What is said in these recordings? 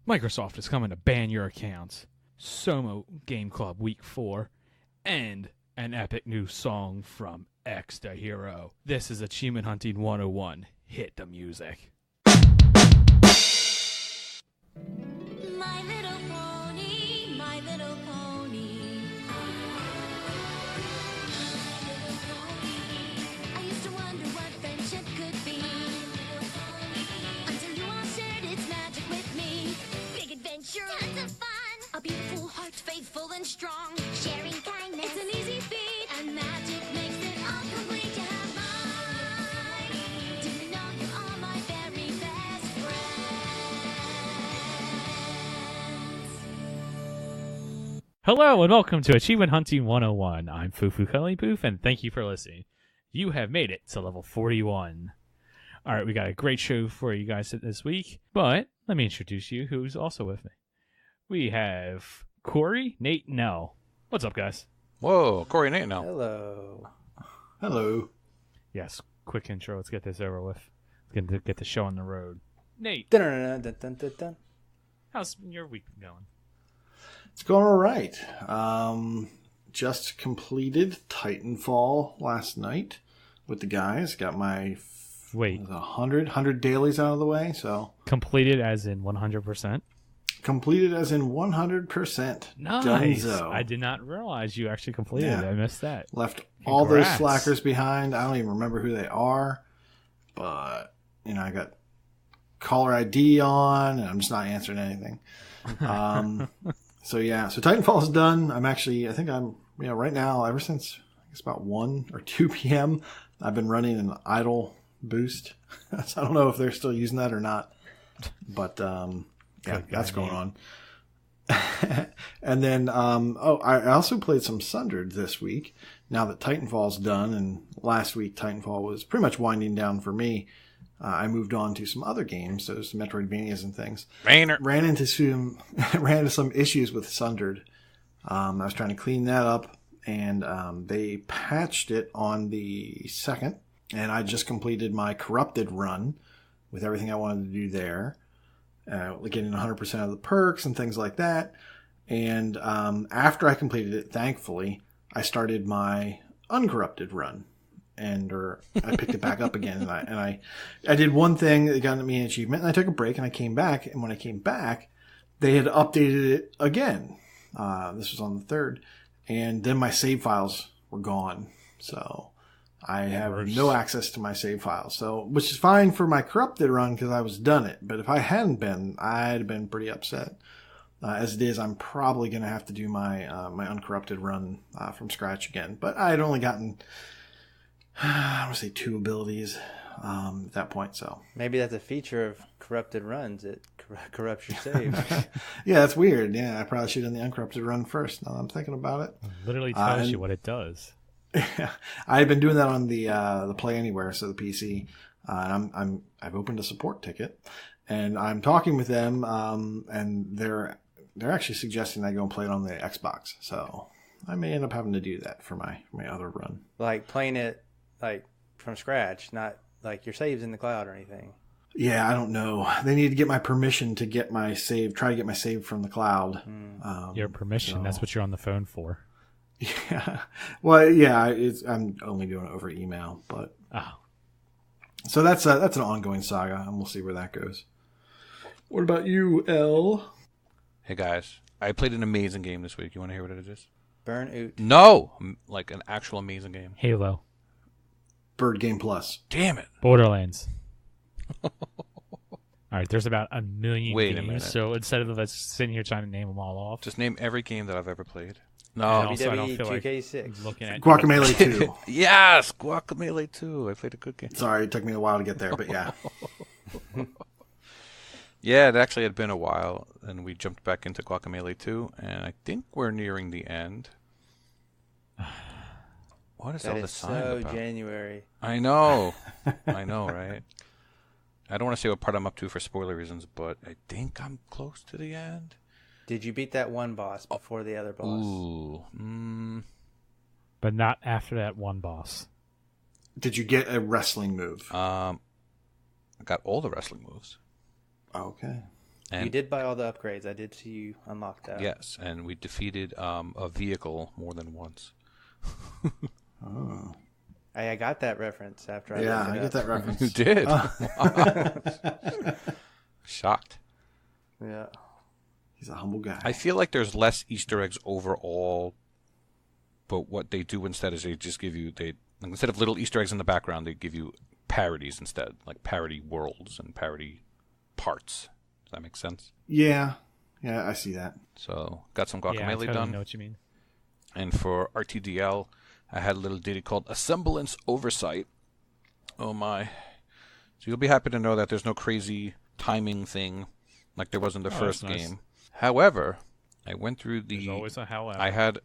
Microsoft is coming to ban your accounts. SOMA Game Club Week 4. And an epic new song from X the Hero. This is Achievement Hunting 101. Hit the music. My little pony, my little pony. My little pony. I used to wonder what friendship could be. Until you all shared its magic with me. Big adventure, tons of fun. A beautiful heart, faithful and strong. Sharing kindness, it's an easy feat. And magic makes it all complete. You have mine. Do you know you are my very best friends? Hello and welcome to Achievement Hunting 101. I'm FuFuCuddilyPoof and thank you for listening. You have made it to level 41. Alright, we got a great show for you guys this week, but let me introduce you who's also with me. We have Corey, Nate, and Elle. What's up, guys? Whoa, Corey and Nate now. Hello. Hello. Yes, quick intro. Let's get this over with. Let's get the show on the road. Nate, Dun, dun, dun, dun, dun. how's your week going? It's going all right. Just completed Titanfall last night with the guys. Got my Wait, 100 dailies out of the way. So completed as in 100%? completed as in 100%. Nice. Donezo. I did not realize you actually completed it. Yeah. I missed that. Left all those Congrats. slackers behind. I don't even remember who they are. But, I got caller ID on, and I'm just not answering anything. So Titanfall is done. Right now, ever since about 1 or 2 p.m., I've been running an idle boost. So I don't know if they're still using that or not. But, that's going on. And then, I also played some Sundered this week. Now that Titanfall's done, and last week Titanfall was pretty much winding down for me, I moved on to some other games, so some Metroidvanias and things. Ran into some issues with Sundered. I was trying to clean that up, and they patched it on the 2nd, and I just completed my Corrupted run with everything I wanted to do there. Getting 100% of the perks and things like that. And after I completed it, thankfully, I started my Uncorrupted run. I picked it back up again. And I did one thing that got me an achievement, and I took a break, and I came back. And when I came back, they had updated it again. This was on the 3rd. And then my save files were gone. So I have no access to my save files, which is fine for my Corrupted run because I was done it. But if I hadn't been, I'd have been pretty upset. As it is, I'm probably going to have to do my my Uncorrupted run from scratch again. But I had only gotten, I want to say 2 abilities at that point. So Maybe that's a feature of Corrupted runs. It corrupts your save. yeah, that's weird. Yeah, I probably should have done the Uncorrupted run first. Now that I'm thinking about it, Literally tells you what it does. I've been doing that on the Play Anywhere, so the PC. I've opened a support ticket, and I'm talking with them, and they're actually suggesting I go and play it on the Xbox. So I may end up having to do that for my other run. Like playing it like from scratch, not like your saves in the cloud or anything. Yeah, I don't know. They need to get my permission to get my save. Try to get my save from the cloud. Your permission. That's what you're on the phone for. Yeah. Well, yeah. I'm only doing it over email, but so that's an ongoing saga, and we'll see where that goes. What about you, Elle? Hey guys, I played an amazing game this week. You want to hear what it is? Burnout. No, like an actual amazing game. Halo. Bird Game Plus. Damn it. Borderlands. Alright, there's about a million Wait a games, minute. so instead of us sitting here trying to name them all off, Just name every game that I've ever played. and No. also I don't WWE feel like 2K6. looking at Guacamelee 2. Yes, Wakapeil 2. I played a good game. Sorry, it took me a while to get there, but yeah. Yeah, it actually had been a while, and we jumped back into Guacamelee 2, and I think we're nearing the end. What is all That the is sign so about? January. I know. I know, right? I don't want to say what part I'm up to for spoiler reasons, but I think I'm close to the end. Did you beat that one boss before the other boss? Ooh. but not after that one boss. Did you get a wrestling move? I got all the wrestling moves. Okay. And you did buy all the upgrades. I did see you unlock that. yes, and we defeated a vehicle more than once. Oh. I got that reference after I Yeah, looked it I up. You get that reference. did. Oh. Shocked. Yeah. He's a humble guy. I feel like there's less Easter eggs overall, but what they do instead is they just give you instead of little Easter eggs in the background, they give you parodies instead, like parody worlds and parody parts. Does that make sense? Yeah, I see that. So got some Yeah, I Guacamelee totally done. know what you mean. And for RTDL, I had a little ditty called A Semblance Oversight. Oh my. So you'll be happy to know that there's no crazy timing thing like there was in the first that's nice. game. However, I went through There's always a however. I had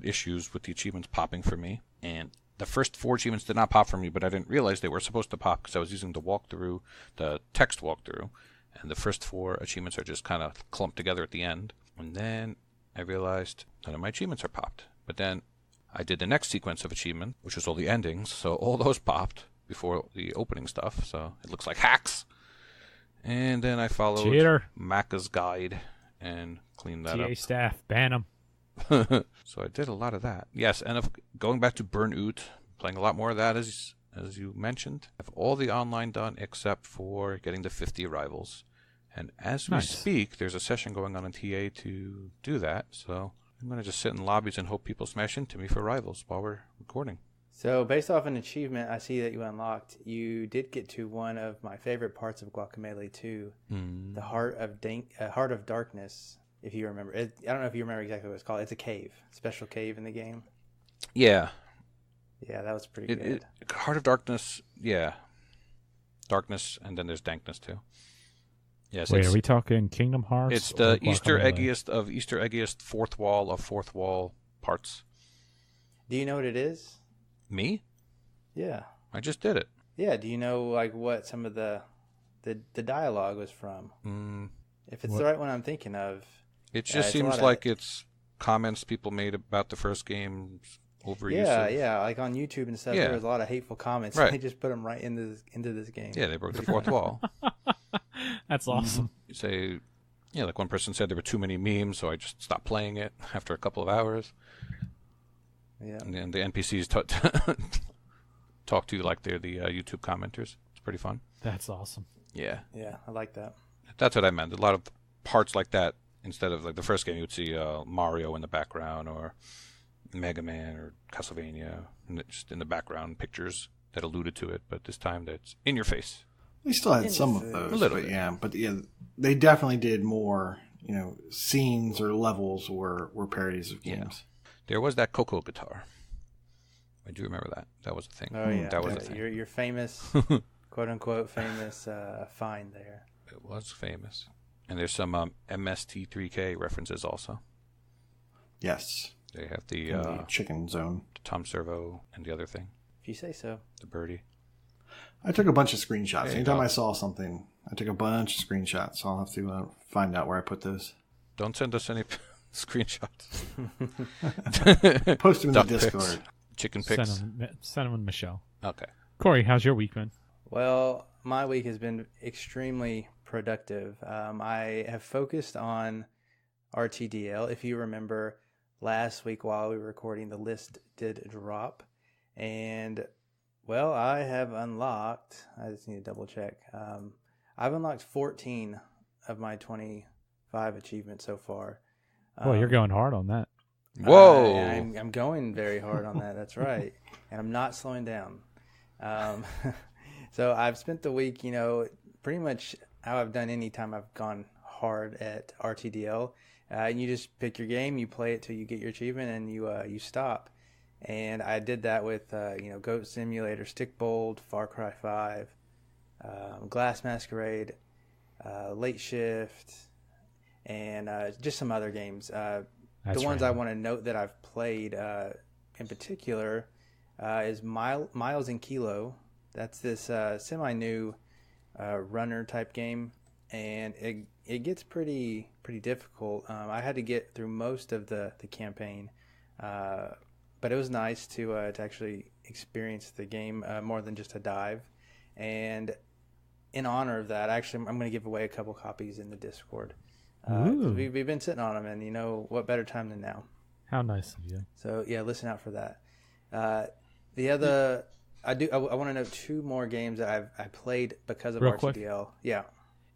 issues with the achievements popping for me, and the first 4 achievements did not pop for me, but I didn't realize they were supposed to pop because I was using the text walkthrough, and the first 4 achievements are just kind of clumped together at the end. And then I realized none of my achievements are popped. But then I did the next sequence of achievement, which was all the endings, so all those popped before the opening stuff, so it looks like hacks. And then I followed Cheater. Macca's guide and cleaned that up. TA staff, ban them. So I did a lot of that. Yes, and going back to Burnout, playing a lot more of that as you mentioned. I have all the online done except for getting the 50 arrivals. And as we Nice. speak, there's a session going on in TA to do that. So I'm going to just sit in lobbies and hope people smash into me for rivals while we're recording. So based off an achievement I see that you unlocked, you did get to one of my favorite parts of Guacamelee 2, the Heart of Darkness, if you remember. I don't know if you remember exactly what it's called. It's a cave, special cave in the game. Yeah. Yeah, that was pretty good. Heart of Darkness, yeah. Darkness, and then there's Dankness too. Yes, Wait, are we talking Kingdom Hearts? it's the or Easter Guacamelee? eggiest of Easter eggiest fourth wall parts. Do you know what it is? Me? Yeah. I just did it. Yeah, do you know like what some of the dialogue was from? If it's the right one I'm thinking of. It just it's a seems lot of- like it's comments people made about the first game's overuse. Yeah, like on YouTube and stuff, Yeah. there was a lot of hateful comments. Right. They just put them right into this game. Yeah, they broke the fourth wall. That's awesome. You say, yeah, like one person said there were too many memes, so I just stopped playing it after a couple of hours. Yeah. And then the NPCs talk to you like they're the YouTube commenters. It's pretty fun. That's awesome. Yeah. Yeah, I like that. That's what I meant. A lot of parts like that, instead of like the first game, you would see Mario in the background or Mega Man or Castlevania, and just in the background pictures that alluded to it. But this time, that's in your face. We still had some of A those, little but bit. yeah, they definitely did more. Scenes or levels were parodies of Yeah. games. There was that Coco guitar. I do remember that. That was a thing. Oh yeah, That was a thing. Your famous, quote unquote famous find there. It was famous. And there's some MST3K references also. Yes, They have the in the chicken zone. Tom Servo and the other thing, If you say so. the birdie. I took a bunch of screenshots. There you Anytime go. I saw something, I took a bunch of screenshots. So I'll have to find out where I put those. Don't send us any screenshots. Post them in the Duck pics. Discord. Chicken Send pics. them to Michelle. Okay. Corey, how's your week been? Well, my week has been extremely productive. I have focused on RTDL. If you remember, last week while we were recording, the list did drop. And, well, I have unlocked, I just need to double check. I've unlocked 14 of my 25 achievements so far. Boy, you're going hard on that. Whoa. I'm going very hard on that. That's right. And I'm not slowing down. So I've spent the week, pretty much how I've done any time I've gone hard at RTDL. You just pick your game, you play it till you get your achievement, and you stop. And I did that with Goat Simulator, Stick Bold, Far Cry 5, Glass Masquerade, Late Shift, and just some other games. The ones I want to note that I've played in particular is Miles and Kilo. That's this semi-new runner type game, and it gets pretty difficult. I had to get through most of the campaign, but it was nice to actually experience the game more than just a dive. And in honor of that, actually, I'm going to give away a couple copies in the Discord. Ooh. We've been sitting on them, and you know what better time than now. How nice of you. So yeah, listen out for that. The other, I want to know 2 more games that I played because of Real RTDL. quick. Yeah.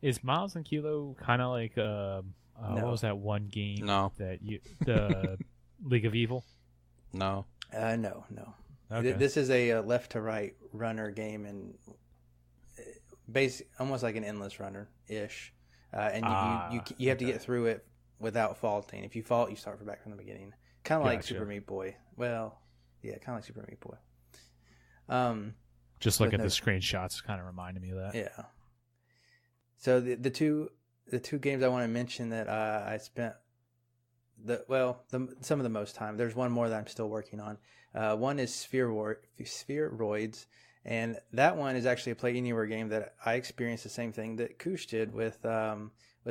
Is Miles and Kilo kind of like what was that one game? No. That the League of Evil? No. No. Okay. This is a left to right runner game, and almost like an endless runner ish. And you have to get through it without faulting. If you fault, you start back from the beginning. Kind of like Super Meat Boy. Well, yeah, kind of like Super Meat Boy. Just look at the screenshots, kind of reminded me of that. Yeah. So the two games I want to mention that I spent some of the most time. There's one more that I'm still working on. One is Spheroids, and that one is actually a play anywhere game that I experienced the same thing that Koosh did with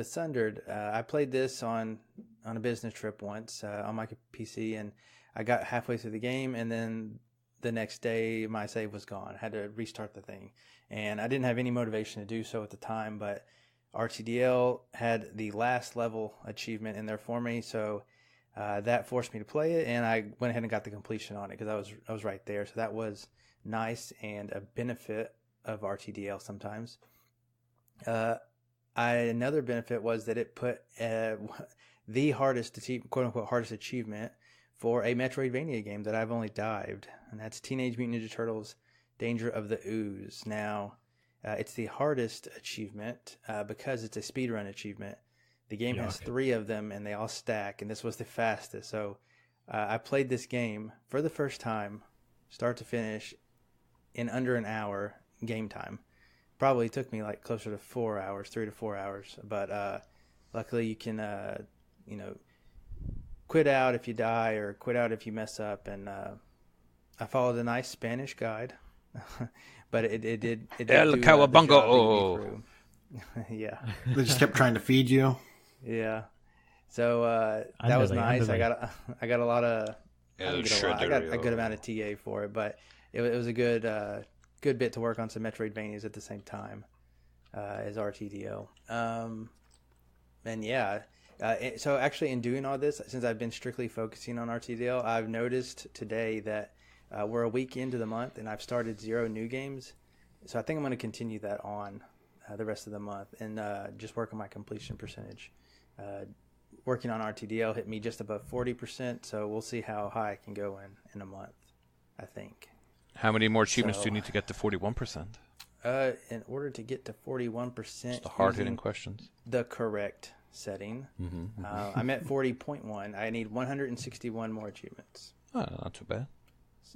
Sundered. I played this on a business trip once on my PC, and I got halfway through the game, and then the next day my save was gone. I had to restart the thing, and I didn't have any motivation to do so at the time, but RTDL had the last level achievement in there for me, so that forced me to play it, and I went ahead and got the completion on it because I was right there. So that was nice and a benefit of RTDL sometimes. Another benefit was that it put the hardest quote unquote hardest achievement for a Metroidvania game that I've only dived, and that's Teenage Mutant Ninja Turtles: Danger of the Ooze. Now, it's the hardest achievement because it's a speedrun achievement. The game has 3 of them, and they all stack, and this was the fastest. So I played this game for the first time, start to finish, in under an hour game time. Probably took me like closer to 4 hours, 3 to 4 hours. But luckily you can, quit out if you die or quit out if you mess up. And I followed a nice Spanish guide, but it did El do, Cowabunga. the job to get me through. Yeah. They just kept trying to feed you. Yeah. So that was nice. I got a lot of I got a good amount of TA for it, but it was a good bit to work on some Metroidvanias at the same time as RTDL. And yeah, so actually in doing all this, since I've been strictly focusing on RTDL, I've noticed today that we're a week into the month and I've started 0 new games. So I think I'm going to continue that on the rest of the month and just work on my completion percentage. Working on RTDL hit me just above 40%, so we'll see how high I can go in a month, I think. How many more achievements do you need to get to 41%? In order to get to 41%, It's the hard-hitting questions. The correct setting. I'm at 40.1. I need 161 more achievements. Oh, not too bad.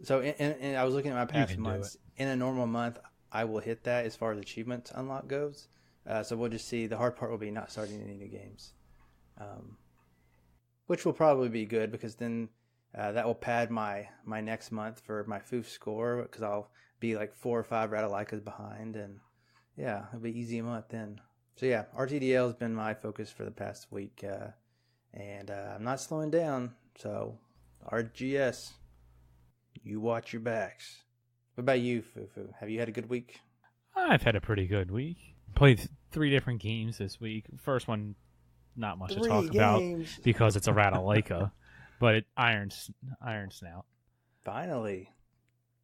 So and I was looking at my past months. In a normal month, I will hit that as far as achievements unlock goes. So we'll just see. The hard part will be not starting any new games. Which will probably be good because then that will pad my next month for my FUF score because I'll be like 4 or 5 Radalaikas behind, and yeah, it'll be easy month then. So yeah, RTDL has been my focus for the past week, and I'm not slowing down. So RGS, you watch your backs. What about you, FuFu? Have you had a good week? I've had a pretty good week. Played 3 different games this week. First one, not much to talk about because it's a Ratalaika, but Iron Snout. Finally.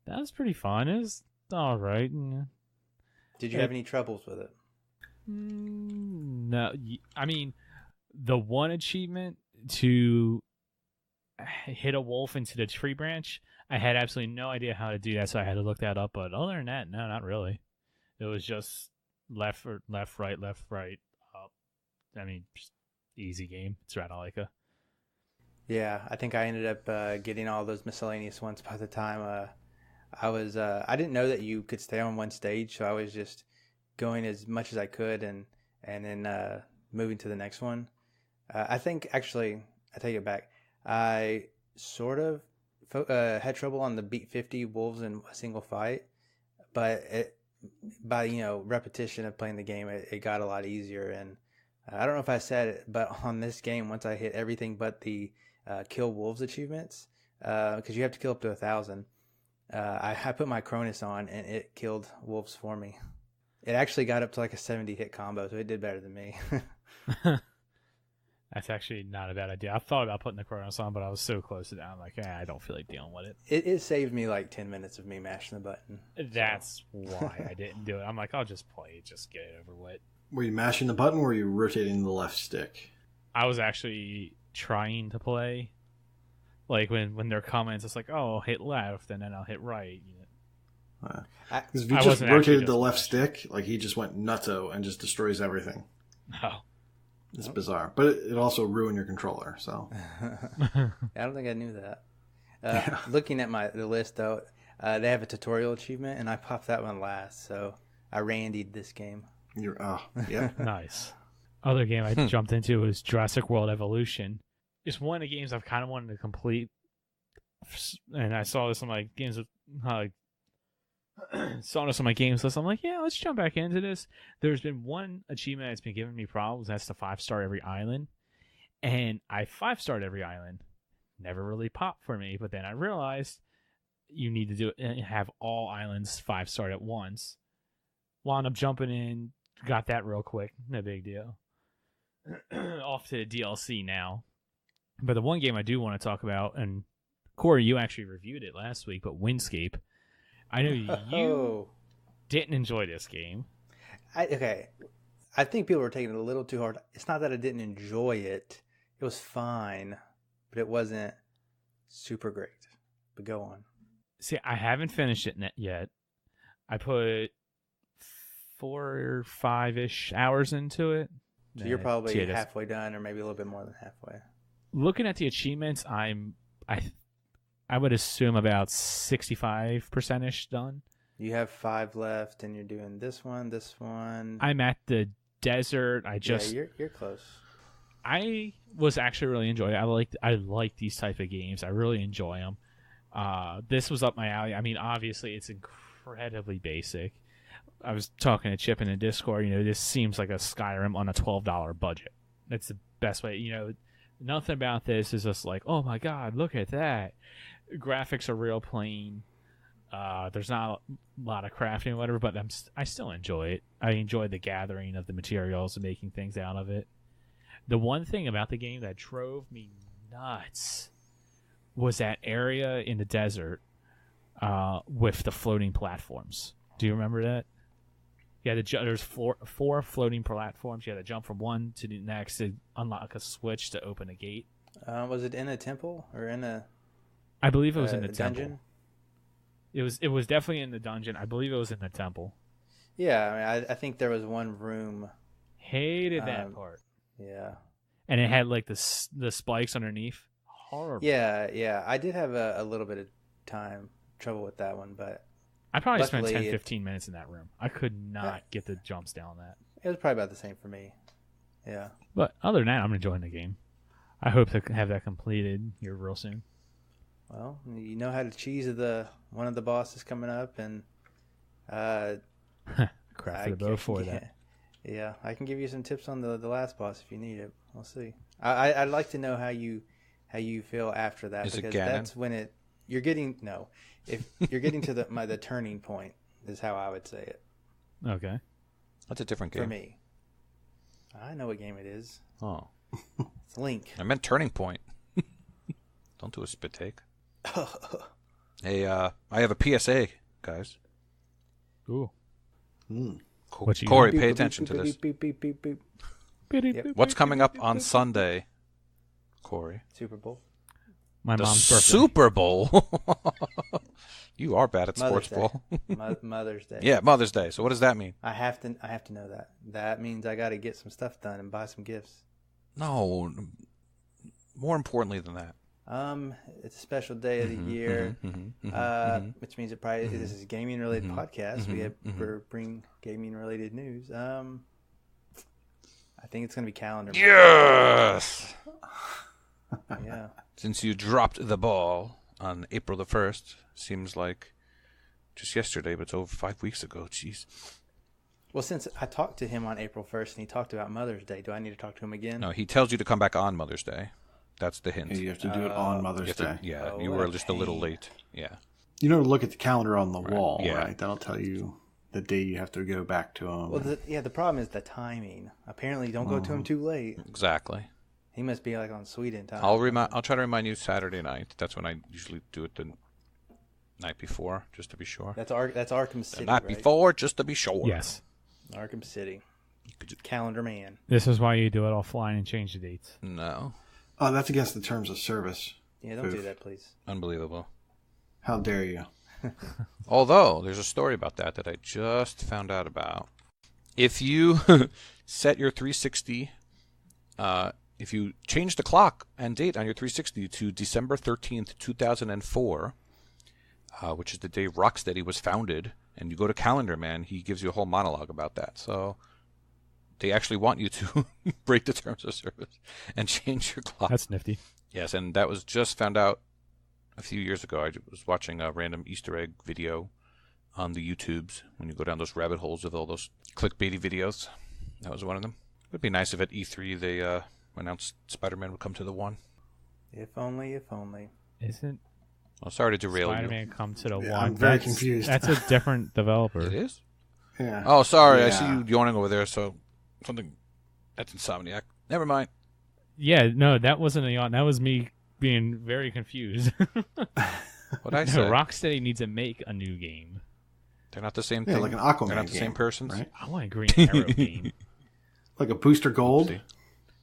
That was pretty fun. It was all right. Did you have any troubles with it? No. I mean, the one achievement to hit a wolf into the tree branch, I had absolutely no idea how to do that, so I had to look that up. But other than that, no, not really. It was just left, right, up. I mean, just easy game. It's Ratalaika. Yeah, I think I ended up getting all those miscellaneous ones by the time I was. I didn't know that you could stay on one stage, so I was just going as much as I could and then moving to the next one. I think actually, I take it back. I sort of had trouble on the beat 50 wolves in a single fight, but by repetition of playing the game, it got a lot easier. And I don't know if I said it, but on this game, once I hit everything but the kill wolves achievements, because you have to kill up to 1,000, I put my Cronus on and it killed wolves for me. It actually got up to like a 70 hit combo, so it did better than me. That's actually not a bad idea. I thought about putting the Chronos on, but I was so close to that. I'm like, I don't feel like dealing with it. It saved me like 10 minutes of me mashing the button. That's why I didn't do it. I'm like, I'll just play it, just get it over with. Were you mashing the button or were you rotating the left stick? I was actually trying to play. Like when there are comments, it's like, oh, hit left, and then I'll hit right. Because if you just rotated the left stick, like he just went nutso and just destroys everything. Oh. It's bizarre. But it also ruined your controller, so. I don't think I knew that. Looking at the list, though, they have a tutorial achievement, and I popped that one last, so I randied this game. Yeah. Nice. Other game I jumped into was Jurassic World Evolution. It's one of the games I've kind of wanted to complete, and I saw this on my games with saw this on my games list. I'm like, yeah, let's jump back into this. There's been one achievement that's been giving me problems. That's the 5-star every island, and I 5-starred every island. Never really popped for me, but then I realized you need to do it and have all islands 5-starred at once. Wound up jumping in, got that real quick. No big deal. Off to the DLC now. But the one game I do want to talk about, and Corey, you actually reviewed it last week, but Windscape. I know you didn't enjoy this game. Okay. I think people were taking it a little too hard. It's not that I didn't enjoy it. It was fine, but it wasn't super great. But go on. See, I haven't finished it yet. I put 4 or 5-ish hours into it. So you're probably halfway done, or maybe a little bit more than halfway. Looking at the achievements, I would assume about 65%-ish done. You have 5 left, and you're doing this one. I'm at the desert. You're close. I was actually really enjoying it. I like these type of games. I really enjoy them. This was up my alley. I mean, obviously, it's incredibly basic. I was talking to Chip in the Discord. This seems like a Skyrim on a $12 budget. That's the best way. Nothing about this is just like, oh my god, look at that. Graphics are real plain. There's not a lot of crafting or whatever, but I still enjoy it. I enjoy the gathering of the materials and making things out of it. The one thing about the game that drove me nuts was that area in the desert with the floating platforms. Do you remember that? Yeah, there's four floating platforms. You had to jump from one to the next to unlock a switch to open a gate. Was it in a temple or in a? I believe it was in the dungeon. Temple. It was definitely in the dungeon. I believe it was in the temple. Yeah, I mean, I think there was one room. Hated that part. Yeah. And it had like the spikes underneath. Horrible. Yeah. I did have a little bit of trouble with that one, but. I probably spent 10, 15 minutes in that room. I could not get the jumps down that. It was probably about the same for me. Yeah. But other than that, I'm enjoying the game. I hope to have that completed here real soon. Well, you know how to cheese one of the bosses coming up, and crap for the bow for that. Yeah, I can give you some tips on the last boss if you need it. We'll see. I'd like to know how you feel after that. Is because it Ganon? That's when you're getting if you're getting to the turning point is how I would say it. Okay. That's a different game. For me. I know what game it is. Oh. It's Link. I meant Turning Point. Don't do a spit take. Hey, I have a PSA, guys. Ooh. Corey, pay attention to this. Beep, beep, beep, beep. Yep. What's coming up on Sunday, Corey? Super Bowl. My mom's birthday. Super Bowl. You are bad at sports ball. Mother's Day. Yeah, Mother's Day. So what does that mean? I have to know that. That means I got to get some stuff done and buy some gifts. No, more importantly than that. It's a special day of the year, which means this is a gaming related podcast. We bring gaming related news. I think it's gonna be calendar. Yes. Yeah. Since you dropped the ball on April the 1st, seems like just yesterday, but it's over 5 weeks ago. Jeez. Well, since I talked to him on April 1st and he talked about Mother's Day, do I need to talk to him again? No, he tells you to come back on Mother's Day. That's the hint. You have to do it on Mother's Day. Yeah, Oh, you what were a just a little pain. late. Yeah. You know, look at the calendar on the wall, yeah. right? That'll tell you the day you have to go back to him. Well, the problem is the timing. Apparently, don't go to him too late. Exactly. He must be like on Sweden time. I'll try to remind you Saturday night. That's when I usually do it the night before, just to be sure. That's Arkham City, The night right? before, just to be sure. Yes. Arkham City. Calendar man. This is why you do it offline and change the dates. No. Oh, that's against the terms of service. Yeah, don't do that, please. Unbelievable. How dare you? Although, there's a story about that I just found out about. If you set your 360, if you change the clock and date on your 360 to December 13th, 2004, which is the day Rocksteady was founded, and you go to Calendar Man, he gives you a whole monologue about that. So they actually want you to break the terms of service and change your clock. That's nifty. Yes, and that was just found out a few years ago. I was watching a random Easter egg video on the YouTubes when you go down those rabbit holes with all those clickbaity videos. That was one of them. It would be nice if at E3 they announced Spider-Man would come to the one. If only, if only. Isn't Well, sorry to derail Spider-Man come to the Yeah, one? I'm very That's- confused. That's a different developer. you. It is? Yeah. Oh, sorry. I Yeah. see you yawning over there, so something... That's Insomniac. Never mind. Yeah, no, that wasn't a yawn. That was me being very confused. What I No, said. Rocksteady needs to make a new game. They're not the same Yeah, thing. like an Aquaman They're not the game, same persons. right? I want a Green Arrow game. Like a Booster Gold. Oopsie.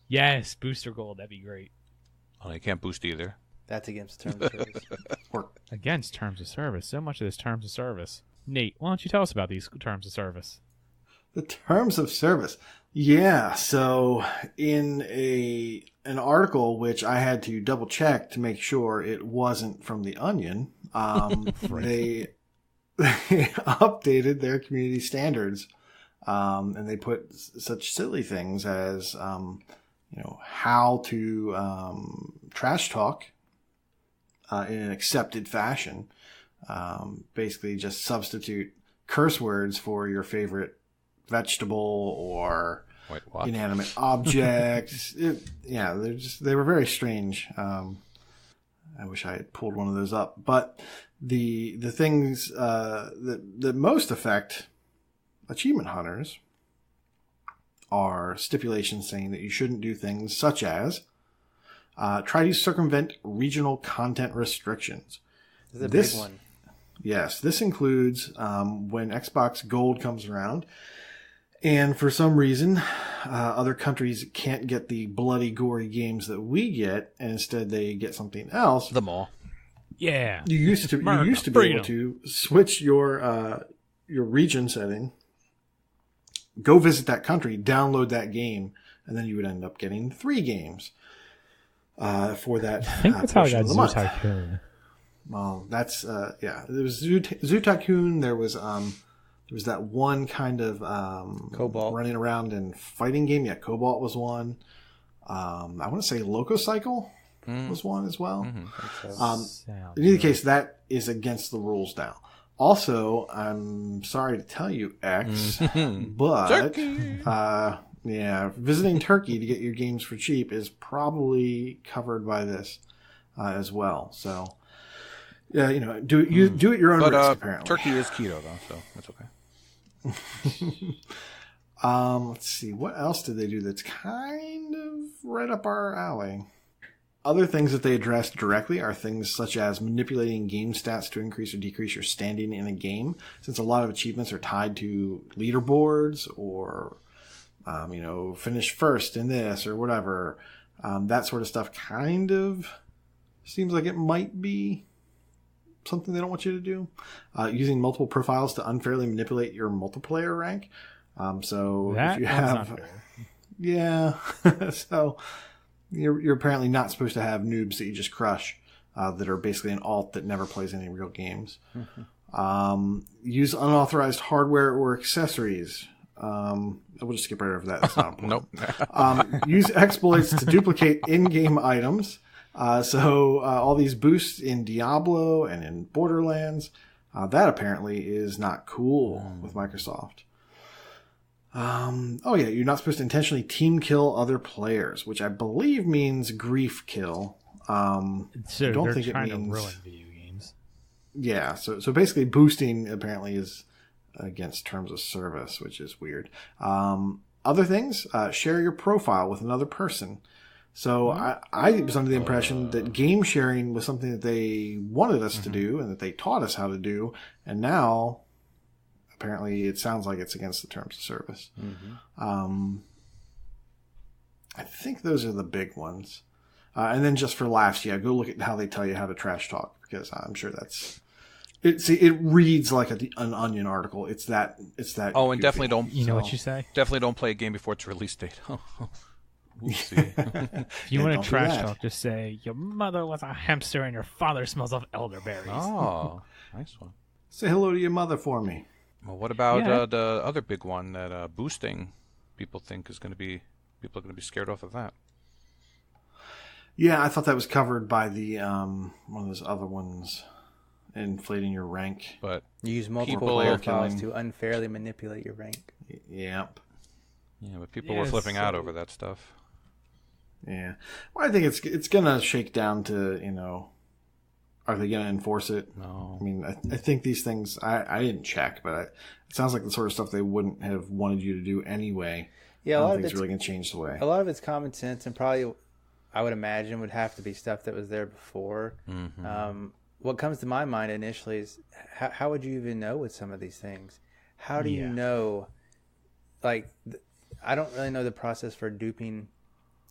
Yes, Booster Gold. That'd be great. Oh, you can't boost either. That's against terms of service. Against terms of service. So much of this terms of service. Nate, why don't you tell us about these terms of service? The terms of service. Yeah, so in an article which I had to double check to make sure it wasn't from The Onion, they updated their community standards, and they put such silly things as how to trash talk in an accepted fashion. Basically, just substitute curse words for your favorite vegetable or Wait, what? inanimate objects. They were very strange. I wish I had pulled one of those up. But the things that most affect achievement hunters are stipulations saying that you shouldn't do things such as try to circumvent regional content restrictions. This is a big one. Yes, this includes when Xbox Gold comes around, and for some reason, other countries can't get the bloody, gory games that we get, and instead they get something else. The mall. Yeah. You used to be able to switch your region setting, go visit that country, download that game, and then you would end up getting 3 games for that. I think that's how I portion got of the Zoo month. Tycoon. Well, that's There was Zoo Tycoon. There was that one kind of Cobalt. running around and fighting game. Yeah, Cobalt was one. I want to say Loco Cycle was one as well. Sounds In either case, that is against the rules now. Also, I'm sorry to tell you, X, but visiting Turkey to get your games for cheap is probably covered by this as well. So, yeah, do it your own But risk. Apparently, Turkey is keto, though, so that's okay. Let's see. What else did they do that's kind of right up our alley? Other things that they address directly are things such as manipulating game stats to increase or decrease your standing in a game, since a lot of achievements are tied to leaderboards or, finish first in this or whatever. That sort of stuff kind of seems like it might be something they don't want you to do. Using multiple profiles to unfairly manipulate your multiplayer rank. So that if you one's have, not fair. yeah, so you're apparently not supposed to have noobs that you just crush that are basically an alt that never plays any real games. Use unauthorized hardware or accessories. We'll just skip right over that. That's not important. Nope. Use exploits to duplicate in-game items. So all these boosts in Diablo and in Borderlands, that apparently is not cool with Microsoft. You're not supposed to intentionally team kill other players, which I believe means grief kill. So I don't they're think it trying means to ruin video games. Yeah, so basically boosting apparently is against terms of service, which is weird. Other things, share your profile with another person. So I was under the impression that game sharing was something that they wanted us to do and that they taught us how to do. And now, apparently, it sounds like it's against the terms of service. I think those are the big ones. And then just for laughs, go look at how they tell you how to trash talk, because I'm sure that's... It reads like an Onion article. It's that. Oh, and goofy. definitely don't. You know what you say? Definitely don't play a game before its release date. Oopsie. If you want don't to do trash that. talk, just say, your mother was a hamster and your father smells of elderberries. Oh, nice one. Say hello to your mother for me. Well, what about Yeah. the other big one that boosting? People think is going to be. People are going to be scared off of that. Yeah, I thought that was covered by the one of those other ones, inflating your rank. But You use multiple People- profiles Killing. to unfairly manipulate your rank. Yep. yeah, but people Yeah, were flipping out so- over that stuff. Yeah. Well, I think it's gonna shake down to are they gonna enforce it? No. I mean, I think these things. I didn't check, but it sounds like the sort of stuff they wouldn't have wanted you to do anyway. Yeah, I a don't lot of think it's it's really gonna change the way. a lot of it's common sense, and probably I would imagine would have to be stuff that was there before. What comes to my mind initially is how would you even know with some of these things? How do you Yeah. know? Like, I don't really know the process for duping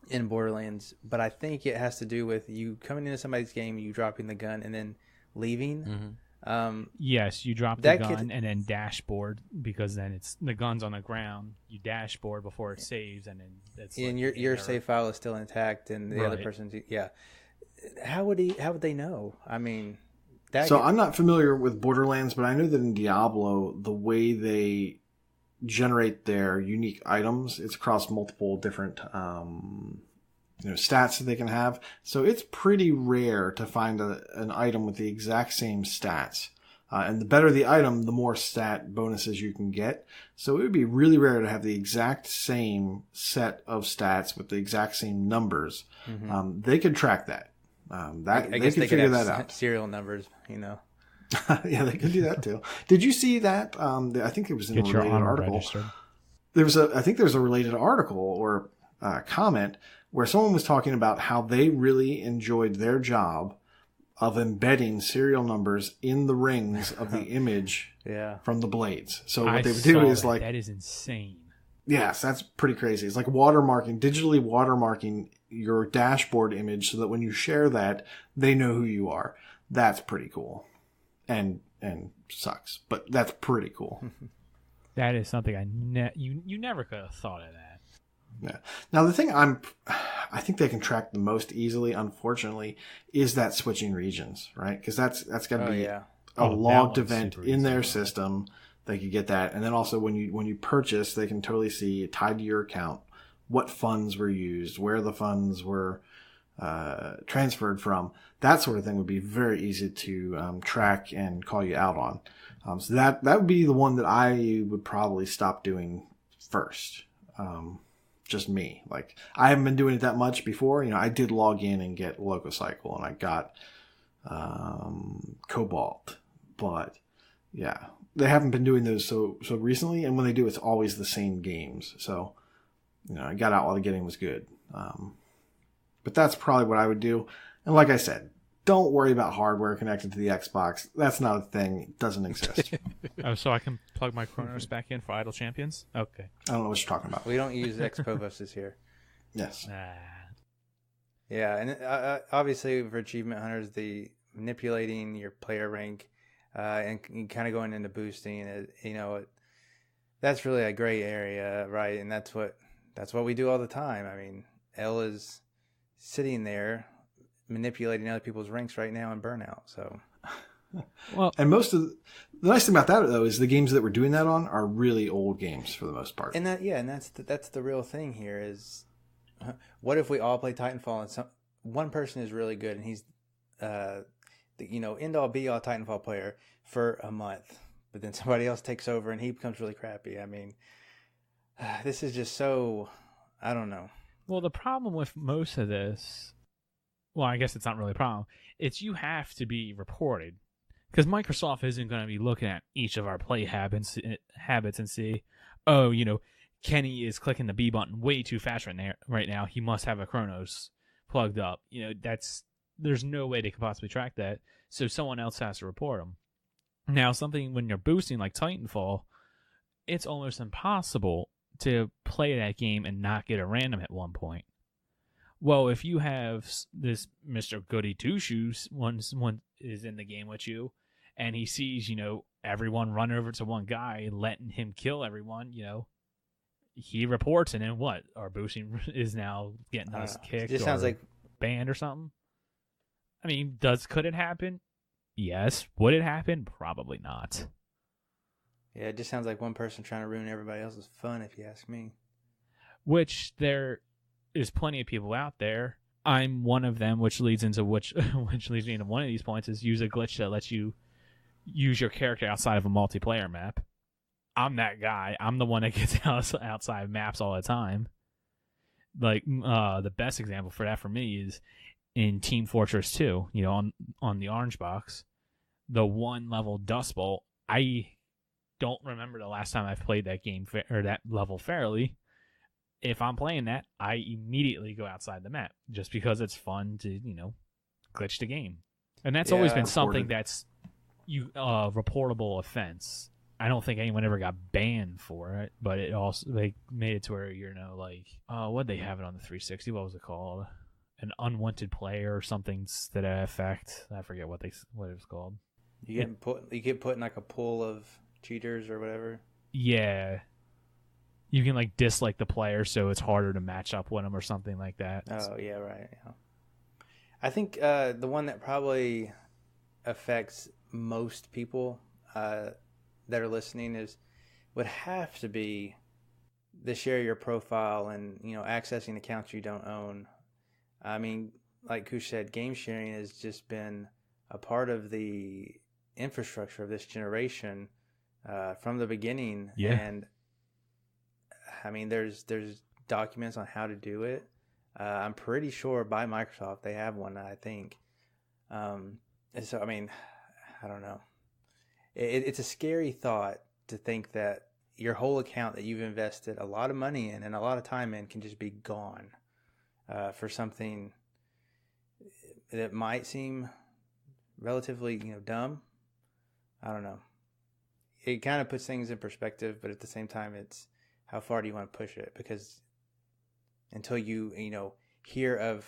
in Borderlands, but I think it has to do with you coming into somebody's game, you dropping the gun, and then leaving. Yes, you drop the That gun could- and then dashboard, because then it's the gun's on the ground. You dashboard before it saves, and then it's And like your error. save file is still intact, and the other Right. person's How would they know? I mean, So I'm not familiar with Borderlands, but I know that in Diablo, the way they generate their unique items, it's across multiple different stats that they can have. So it's pretty rare to find an item with the exact same stats. And the better the item, the more stat bonuses you can get. So it would be really rare to have the exact same set of stats with the exact same numbers. They could track that. I They guess could they figure could have that out. serial numbers, Yeah, they could do that too. Did you see that? I think it was in Get a your related honor article. registered. I think there was a related article or comment where someone was talking about how they really enjoyed their job of embedding serial numbers in the rings of the image Yeah. from the blades. So I what they would do saw is that. That is insane. yes, that's pretty crazy. It's like digitally watermarking your dashboard image so that when you share that, they know who you are. That's pretty cool. And sucks, but that's pretty cool. That is something you never could have thought of that. Yeah. Now the thing I think they can track the most easily, unfortunately, is that switching regions, right? Because that's got to be a Oh, that logged one's event super in their easy. system. They could get that, and then also when you purchase, they can totally see tied to your account what funds were used, where the funds were transferred from. That sort of thing would be very easy to track and call you out on. So that would be the one that I would probably stop doing first. Just me. Like, I haven't been doing it that much before. I did log in and get Lococycle, and I got Cobalt, but yeah, they haven't been doing those so recently. And when they do, it's always the same games. So I got out while the getting was good. But that's probably what I would do. And like I said, don't worry about hardware connected to the Xbox. That's not a thing. It doesn't exist. Oh, so I can plug my Chronos back in for Idle Champions? Okay. I don't know what you're talking about. We don't use Xpovoses here. Yes. Yeah, and obviously for achievement hunters, the manipulating your player rank and kind of going into boosting, that's really a gray area, right? And that's what we do all the time. I mean, L is sitting there manipulating other people's ranks right now in Burnout. So, Well, And most of the nice thing about that though is the games that we're doing that on are really old games for the most part. and that's the real thing here is, what if we all play Titanfall and one person is really good and he's the end all be all Titanfall player for a month, but then somebody else takes over and he becomes really crappy. I mean, this is just so, I don't know. well, the problem with most of this, well, I guess it's not really a problem. It's you have to be reported. Because Microsoft isn't going to be looking at each of our play habits and see, oh, Kenny is clicking the B button way too fast right now. He must have a Chronos plugged up. There's no way they could possibly track that. So someone else has to report them. Now, something when you're boosting like Titanfall, it's almost impossible to play that game and not get a random at one point. Well, if you have this Mr. Goody Two Shoes, one is in the game with you, and he sees, everyone run over to one guy, letting him kill everyone, he reports, and then what? Our boosting is now getting us kicked It or sounds like banned or something. I mean, could it happen? Yes. Would it happen? Probably not. Yeah, it just sounds like one person trying to ruin everybody else's fun, if you ask me. Which there is plenty of people out there. I'm one of them, which leads me into one of these points is use a glitch that lets you use your character outside of a multiplayer map. I'm that guy. I'm the one that gets outside maps all the time. Like the best example for that for me is in Team Fortress 2. On the orange box, the 1 level Dust Bowl. I don't remember the last time I've played that game or that level fairly. If I'm playing that, I immediately go outside the map just because it's fun to, glitch the game. And that's always been something that's reportable offense. I don't think anyone ever got banned for it, but it also they made it to where what'd they have it on the 360? What was it called? An unwanted player or something to that effect. I forget what it was called. You get put in like a pool of cheaters or whatever. Yeah. You can dislike the player so it's harder to match up with them or something like that. Oh, yeah, right. Yeah. I think the one that probably affects most people that are listening would have to be the share your profile and, accessing accounts you don't own. I mean, like Koosh said, game sharing has just been a part of the infrastructure of this generation from the beginning. Yeah. And I mean, there's documents on how to do it. I'm pretty sure by Microsoft they have one, I think. And so, I mean, I don't know. It's a scary thought to think that your whole account that you've invested a lot of money in and a lot of time in can just be gone for something that might seem relatively, dumb. I don't know. It kind of puts things in perspective, but at the same time, it's how far do you want to push it? Because until you hear of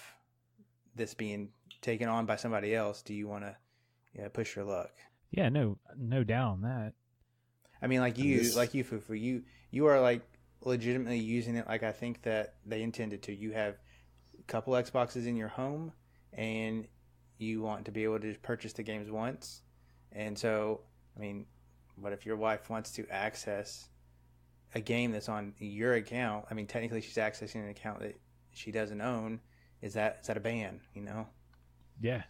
this being taken on by somebody else, do you want to push your luck? Yeah, no doubt on that. I mean, like you, Fufu, you are legitimately using it like I think that they intended to. You have a couple Xboxes in your home, and you want to be able to just purchase the games once. And so, I mean, what if your wife wants to access a game that's on your account? I mean, technically she's accessing an account that she doesn't own. Is that a ban, Yeah.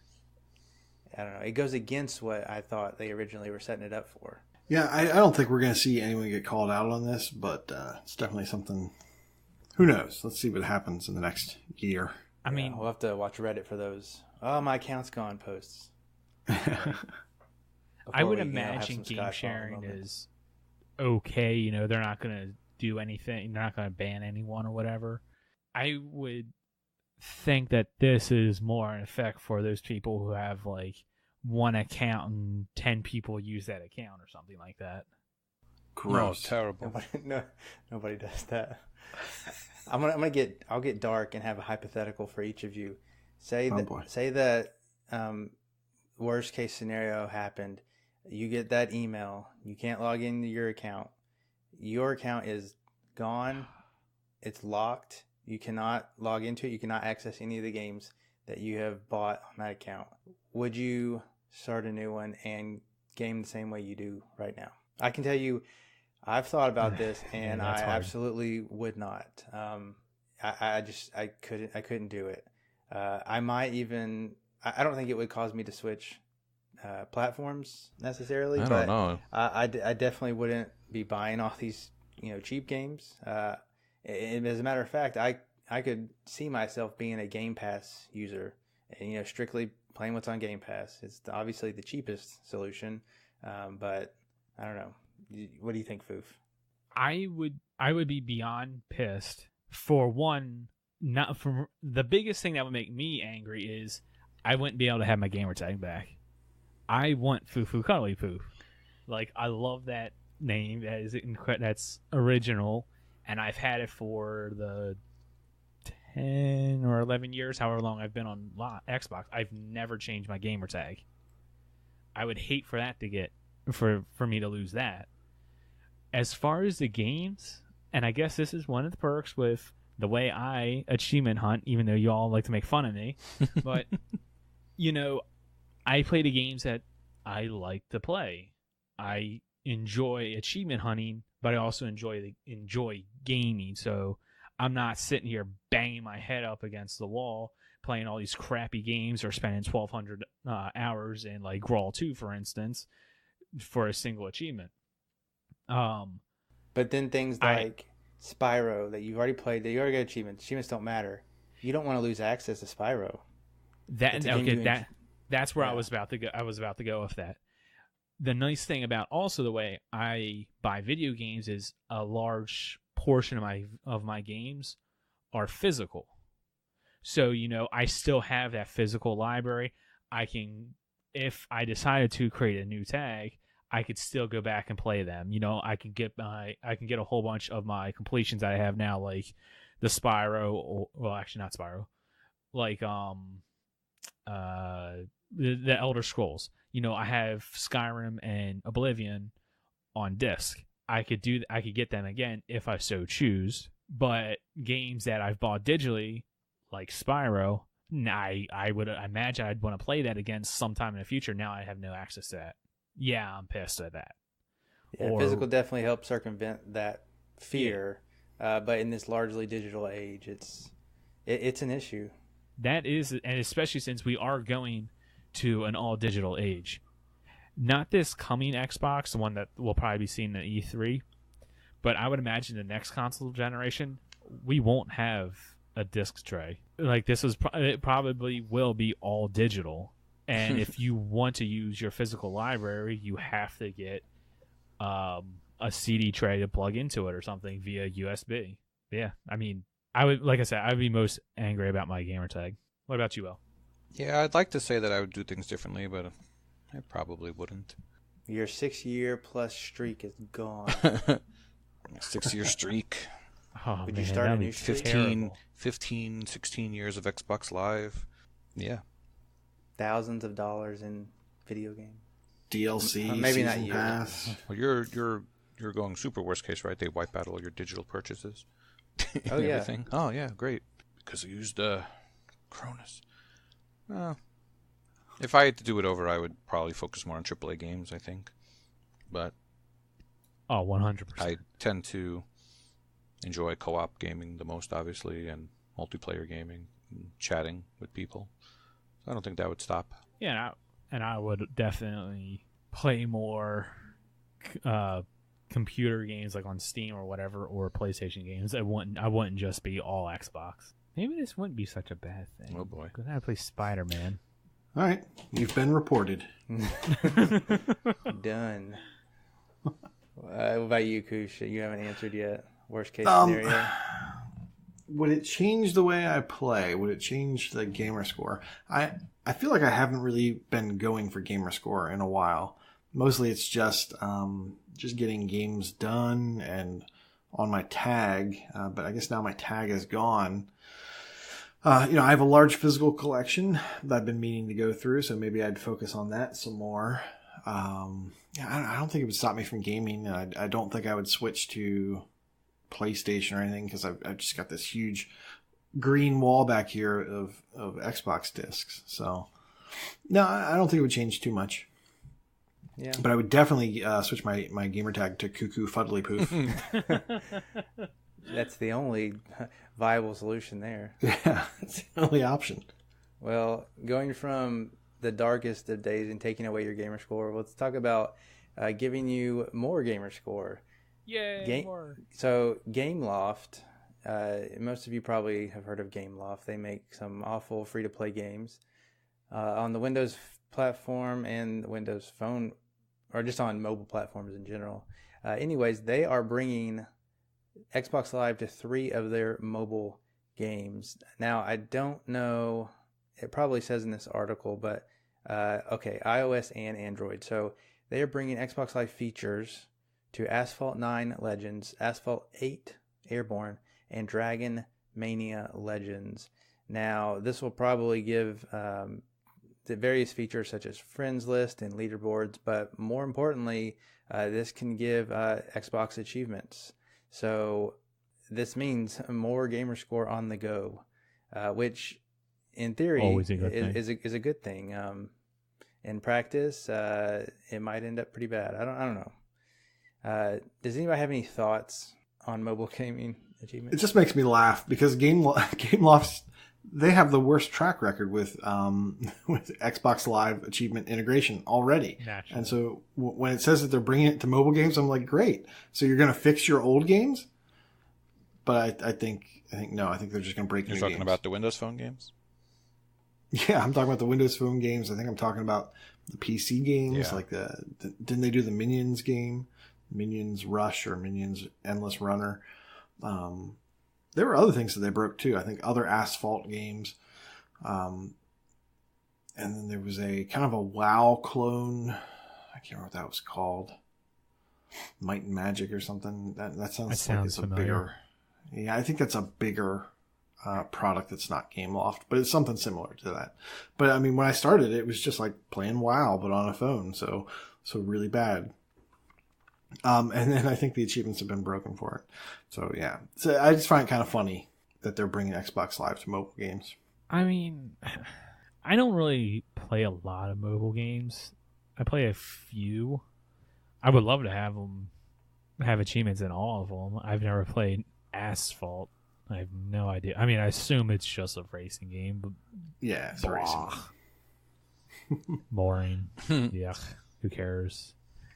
I don't know. It goes against what I thought they originally were setting it up for. Yeah, I don't think we're going to see anyone get called out on this, but it's definitely something. Who knows? Let's see what happens in the next year. I mean, we'll have to watch Reddit for those. Oh, my account's gone posts. I would imagine game sharing is okay. They're not going to do anything. They're not going to ban anyone or whatever. I would think that this is more in effect for those people who have one account and 10 people use that account or something like that. Gross. No, terrible. Nobody does that. I'll get dark and have a hypothetical for each of you. Say that worst case scenario happened. You get that email. You can't log into your account. Your account is gone. It's locked. You cannot log into it. You cannot access any of the games that you have bought on that account. Would you start a new one and game the same way you do right now? I can tell you, I've thought about this, and I absolutely would not. I couldn't do it. I might even. I don't think it would cause me to switch platforms necessarily. I don't know. I definitely wouldn't be buying all these cheap games. And as a matter of fact, I could see myself being a Game Pass user and strictly playing what's on Game Pass. It's obviously the cheapest solution, but I don't know. What do you think, Foof? I would be beyond pissed for one. Not for the biggest thing that would make me angry is I wouldn't be able to have my gamer tag back. I want FuFuCuddilyPoof. Like, I love that name. That's original, and I've had it for the 10 or 11 years, however long I've been on Xbox. I've never changed my gamer tag. I would hate for that to get for me to lose that. As far as the games, and I guess this is one of the perks with the way I achievement hunt, even though you all like to make fun of me, but I play the games that I like to play. I enjoy achievement hunting, but I also enjoy gaming. So I'm not sitting here banging my head up against the wall playing all these crappy games or spending 1,200 hours in like Grawl 2, for instance, for a single achievement. But then things like Spyro that you've already played, that you already got achievements. Achievements don't matter. You don't want to lose access to Spyro. That's where I was about to go. I was about to go with that. The nice thing about also the way I buy video games is a large portion of my games are physical. So, I still have that physical library. I can, if I decided to create a new tag, I could still go back and play them. I can get a whole bunch of my completions that I have now, like the Spyro, well, actually not Spyro, like the Elder Scrolls. I have Skyrim and Oblivion on disc. I could get them again if I so choose. But games that I've bought digitally, like Spyro, I would imagine I'd want to play that again sometime in the future. Now I have no access to that. Yeah, I'm pissed at that. Yeah, physical definitely helps circumvent that fear. Yeah. But in this largely digital age, it's an issue. That is, and especially since we are going to an all digital age. Not this coming Xbox, the one that will probably be seen at E3, but I would imagine the next console generation, we won't have a disc tray. Like, it probably will be all digital. And if you want to use your physical library, you have to get a CD tray to plug into it or something via USB. Yeah, I mean, like I said, I would be most angry about my gamer tag. What about you, El? Yeah, I'd like to say that I would do things differently, but I probably wouldn't. Your 6-year-plus streak is gone. 6-year streak. Oh, Would man, you start a new streak? 15, 16 years of Xbox Live. Yeah. Thousands of dollars in video games. DLC, maybe not season you. pass. Well, you're going super worst case, right? They wipe out all your digital purchases. Oh, yeah. Everything. Oh, yeah, great. Because I used Cronus. If I had to do it over, I would probably focus more on AAA games, I think. But 100%. I tend to enjoy co-op gaming the most, obviously, and multiplayer gaming, and chatting with people. So I don't think that would stop. Yeah, and I would definitely play more computer games like on Steam or whatever, or PlayStation games. I wouldn't just be all Xbox. Maybe this wouldn't be such a bad thing. Oh boy. Because I play Spider-Man. All right, you've been reported. Done. What about you, Koosh? You haven't answered yet. Worst case scenario? Would it change the way I play? Would it change the gamer score? I feel like I haven't really been going for gamer score in a while. Mostly it's just getting games done and on my tag. But I guess now my tag is gone. I have a large physical collection that I've been meaning to go through, so maybe I'd focus on that some more. I don't think it would stop me from gaming. I don't think I would switch to PlayStation or anything because I've just got this huge green wall back here of Xbox discs. So, no, I don't think it would change too much. Yeah, but I would definitely switch my gamer tag to FuFuCuddilyPoof. That's the only viable solution there. Yeah, that's the only option. Well, going from the darkest of days and taking away your gamer score, let's talk about giving you more gamer score. Yay, more. So Gameloft, most of you probably have heard of Gameloft. They make some awful free-to-play games. on the Windows platform and the Windows Phone, or just on mobile platforms in general. Anyways, they are bringing Xbox Live to 3 of their mobile games. Now, I don't know, it probably says in this article, but okay, iOS and Android. So they are bringing Xbox Live features to Asphalt 9 Legends, Asphalt 8 Airborne, and Dragon Mania Legends. Now, this will probably give the various features such as friends list and leaderboards, but more importantly, this can give Xbox achievements. So this means more gamer score on the go, which in theory is a good thing. In practice, it might end up pretty bad. I don't know. Does anybody have any thoughts on mobile gaming achievements? It just makes me laugh because Gameloft, they have the worst track record with Xbox Live achievement integration already. Naturally. And so when it says that they're bringing it to mobile games, I'm like, great. So you're going to fix your old games? But I think no. I think they're just going to break new games. You're talking about the Windows Phone games? Yeah, I'm talking about the Windows Phone games. I think I'm talking about the PC games. Yeah. Like didn't they do the Minions game? Minions Rush or Minions Endless Runner? There were other things that they broke too. I think other Asphalt games. And then there was a kind of a WoW clone. I can't remember what that was called. Might and Magic or something. That sounds like it's familiar. a bigger. Yeah, I think that's a bigger product that's not Gameloft, but it's something similar to that. But I mean, when I started, it was just like playing WoW, but on a phone. So really bad. And then I think the achievements have been broken for it. So yeah, so I just find it kind of funny that they're bringing Xbox Live to mobile games. I mean, I don't really play a lot of mobile games. I play a few. I would love to have achievements in all of them. I've never played Asphalt. I have no idea. I mean, I assume it's just a racing game, but Yeah, it's a racing game. boring. Yuck. Who cares?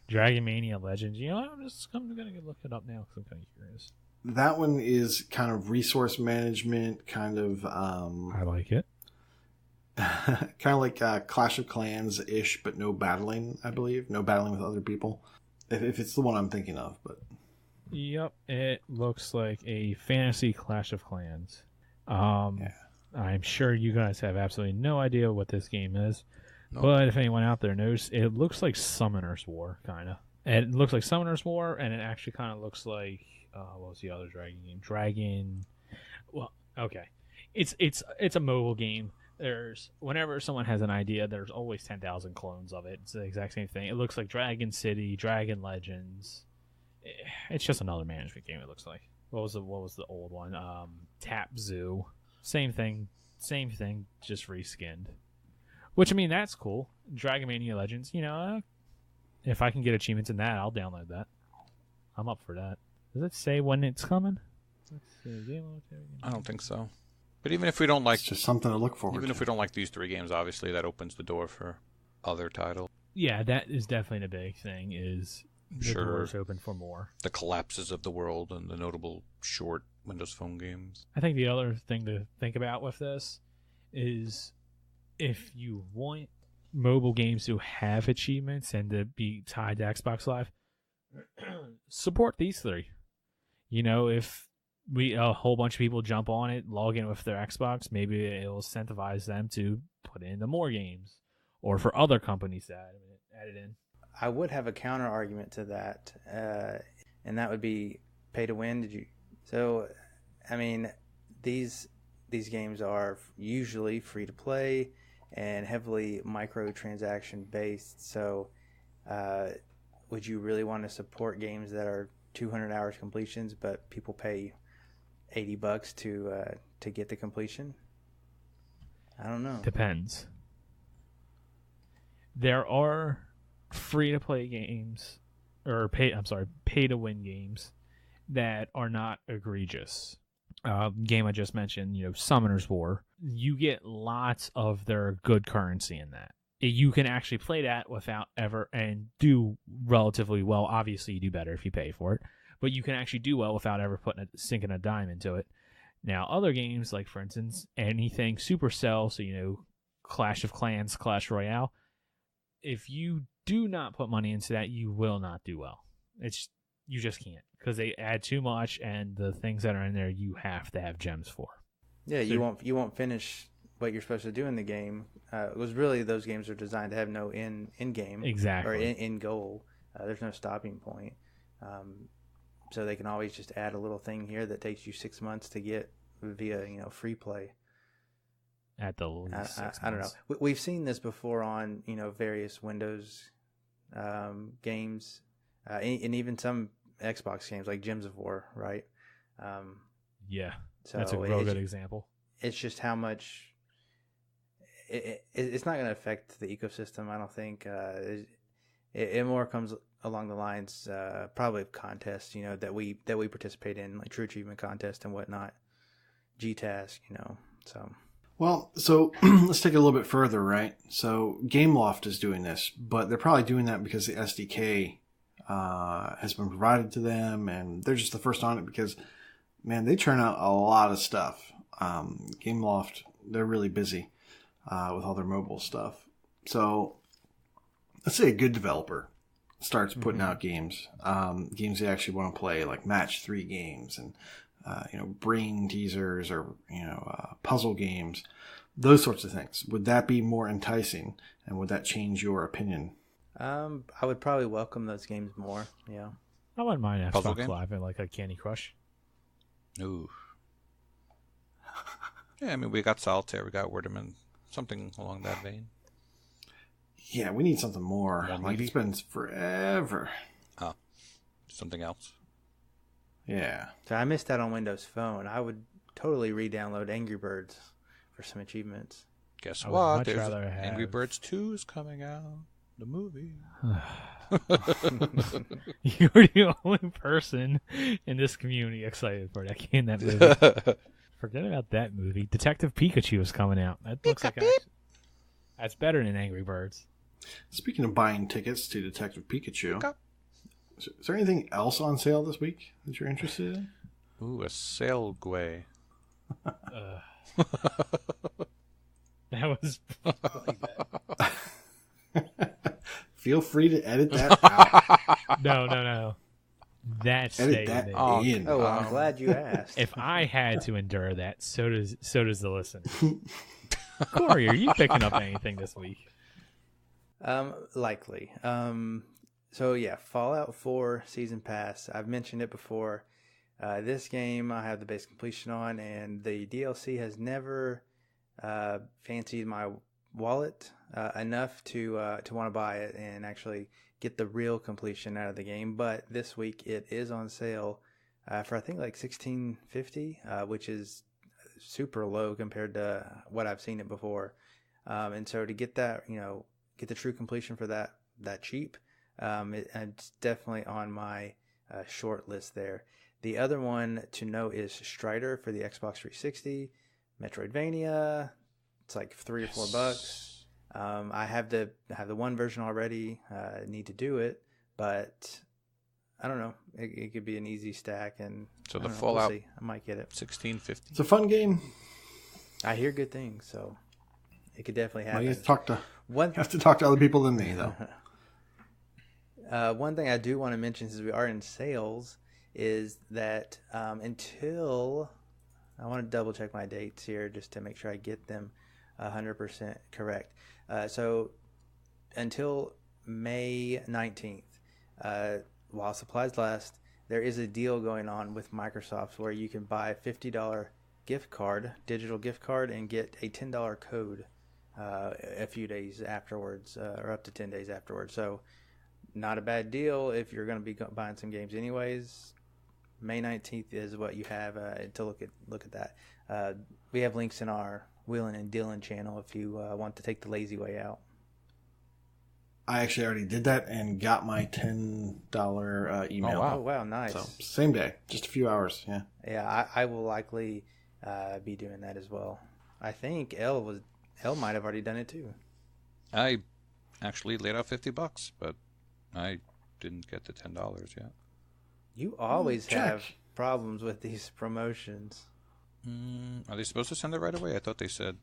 Dragon Mania Legends. You know, I'm going to look it up now because I'm kind of curious. That one is kind of resource management, kind of I like it. kind of like Clash of Clans-ish, but no battling, I believe. No battling with other people. If it's the one I'm thinking of, but... Yep, it looks like a fantasy Clash of Clans. Yeah. I'm sure you guys have absolutely no idea what this game is. Nope. But if anyone out there knows, it looks like Summoner's War, kind of. It looks like Summoner's War, and it actually kind of looks like... what was the other Dragon game? Well, okay. It's a mobile game. Whenever someone has an idea, there's always 10,000 clones of it. It's the exact same thing. It looks like Dragon City, Dragon Legends. It's just another management game, it looks like. What was the old one? Tap Zoo. Same thing, just reskinned. Which, I mean, that's cool. Dragon Mania Legends, you know, if I can get achievements in that, I'll download that. I'm up for that. Does it say when it's coming? Let's see. I don't think so. But even if we don't like... It's just something to look forward to. Even if we don't like these 3 games, obviously, that opens the door for other titles. Yeah, that is definitely the big thing, is the door's open for more. The collapses of the world and the notable short Windows Phone games. I think the other thing to think about with this is if you want mobile games to have achievements and to be tied to Xbox Live, support these 3. You know, if a whole bunch of people jump on it, log in with their Xbox, maybe it'll incentivize them to put into more games, or for other companies to add it in. I would have a counter argument to that, and that would be pay to win. So, I mean, these games are usually free to play and heavily microtransaction based. So, would you really want to support games that are 200 hours completions, but people pay $80 to get the completion? I don't know. Depends. There are free-to-play games, or pay-to-win games that are not egregious. Game I just mentioned, Summoner's War. You get lots of their good currency in that. You can actually play that without ever and do relatively well. Obviously, you do better if you pay for it, but you can actually do well without ever sinking a dime into it. Now, other games, like for instance, anything Supercell, so Clash of Clans, Clash Royale. If you do not put money into that, you will not do well. You just can't, because they add too much, and the things that are in there you have to have gems for. Yeah, you won't finish what you're supposed to do in the game. It was really, those games are designed to have no end game, Exactly, or end goal. There's no stopping point, so they can always just add a little thing here that takes you 6 months to get via free play. At the least, I don't know. We've seen this before on various Windows games, and even some Xbox games like Gems of War, right? Yeah, so that's a real good example. It's just how much it's not going to affect the ecosystem. I don't think it more comes along the lines probably of contests, that we participate in, like True Achievement Contest and whatnot, GTask, so. Well, so let's take it a little bit further, right? So Gameloft is doing this, but they're probably doing that because the SDK has been provided to them, and they're just the first on it because, man, they churn out a lot of stuff. Gameloft, they're really busy with all their mobile stuff. So let's say a good developer starts putting out games they actually want to play, like match 3 games and brain teasers or puzzle games, those sorts of things. Would that be more enticing, and would that change your opinion? I would probably welcome those games more. Yeah, I wouldn't mind Puzzle Xbox game? Live and like a Candy Crush. Ooh. Yeah, I mean, we got Solitaire, we got Wordman, something along that vein. Yeah, we need something more. More Like, meaty? it's been forever. Oh, something else. Yeah. so I missed out on Windows Phone. I would totally re-download Angry Birds for some achievements. Guess I would what? much There's rather have- Angry Birds 2 is coming out. The movie. You're the only person in this community excited for that movie. Forget about that movie. Detective Pikachu is coming out. That looks like that's better than Angry Birds. Speaking of buying tickets to Detective Pikachu, Okay. is there anything else on sale this week that you're interested in? Ooh, a Sailgway. That was really bad. Feel free to edit that out. No. That's Edit staying that in. in. Oh, well, I'm glad you asked. If I had to endure that, so does the listener. Corey, are you picking up anything this week? Likely. So yeah, Fallout 4 Season Pass. I've mentioned it before. This game I have the base completion on, and the DLC has never fancied my wallet enough to want to buy it and actually get the real completion out of the game. But this week it is on sale for I think like $16.50, which is super low compared to what I've seen it before. And so to get that, get the true completion for that cheap, it's definitely on my short list there. The other one to know is Strider for the Xbox 360, Metroidvania. It's like $3 or $4. I have the one version already. Need to do it, but I don't know. It could be an easy stack, and So I the don't know, Fallout we'll see. I might get it. $16.50. It's a fun game. I hear good things, so it could definitely Well, happen. you have to talk to other people than me, though. One thing I do want to mention, since we are in sales, is that until I want to double check my dates here just to make sure I get them 100% correct. So until May 19th, while supplies last, there is a deal going on with Microsoft where you can buy a $50 gift card, digital gift card, and get a $10 code a few days afterwards, or up to 10 days afterwards. So not a bad deal if you're going to be buying some games anyways. May 19th is what you have to look at that. We have links in our Wheelin' and Dealin' channel if you want to take the lazy way out. I actually already did that and got my $10 email. Oh, wow, nice. So, same day, just a few hours, yeah. Yeah, I will likely be doing that as well. I think Elle might have already done it too. I actually laid out $50, but I didn't get the $10 yet. You always check. have problems with these promotions. Are they supposed to send it right away? I thought they said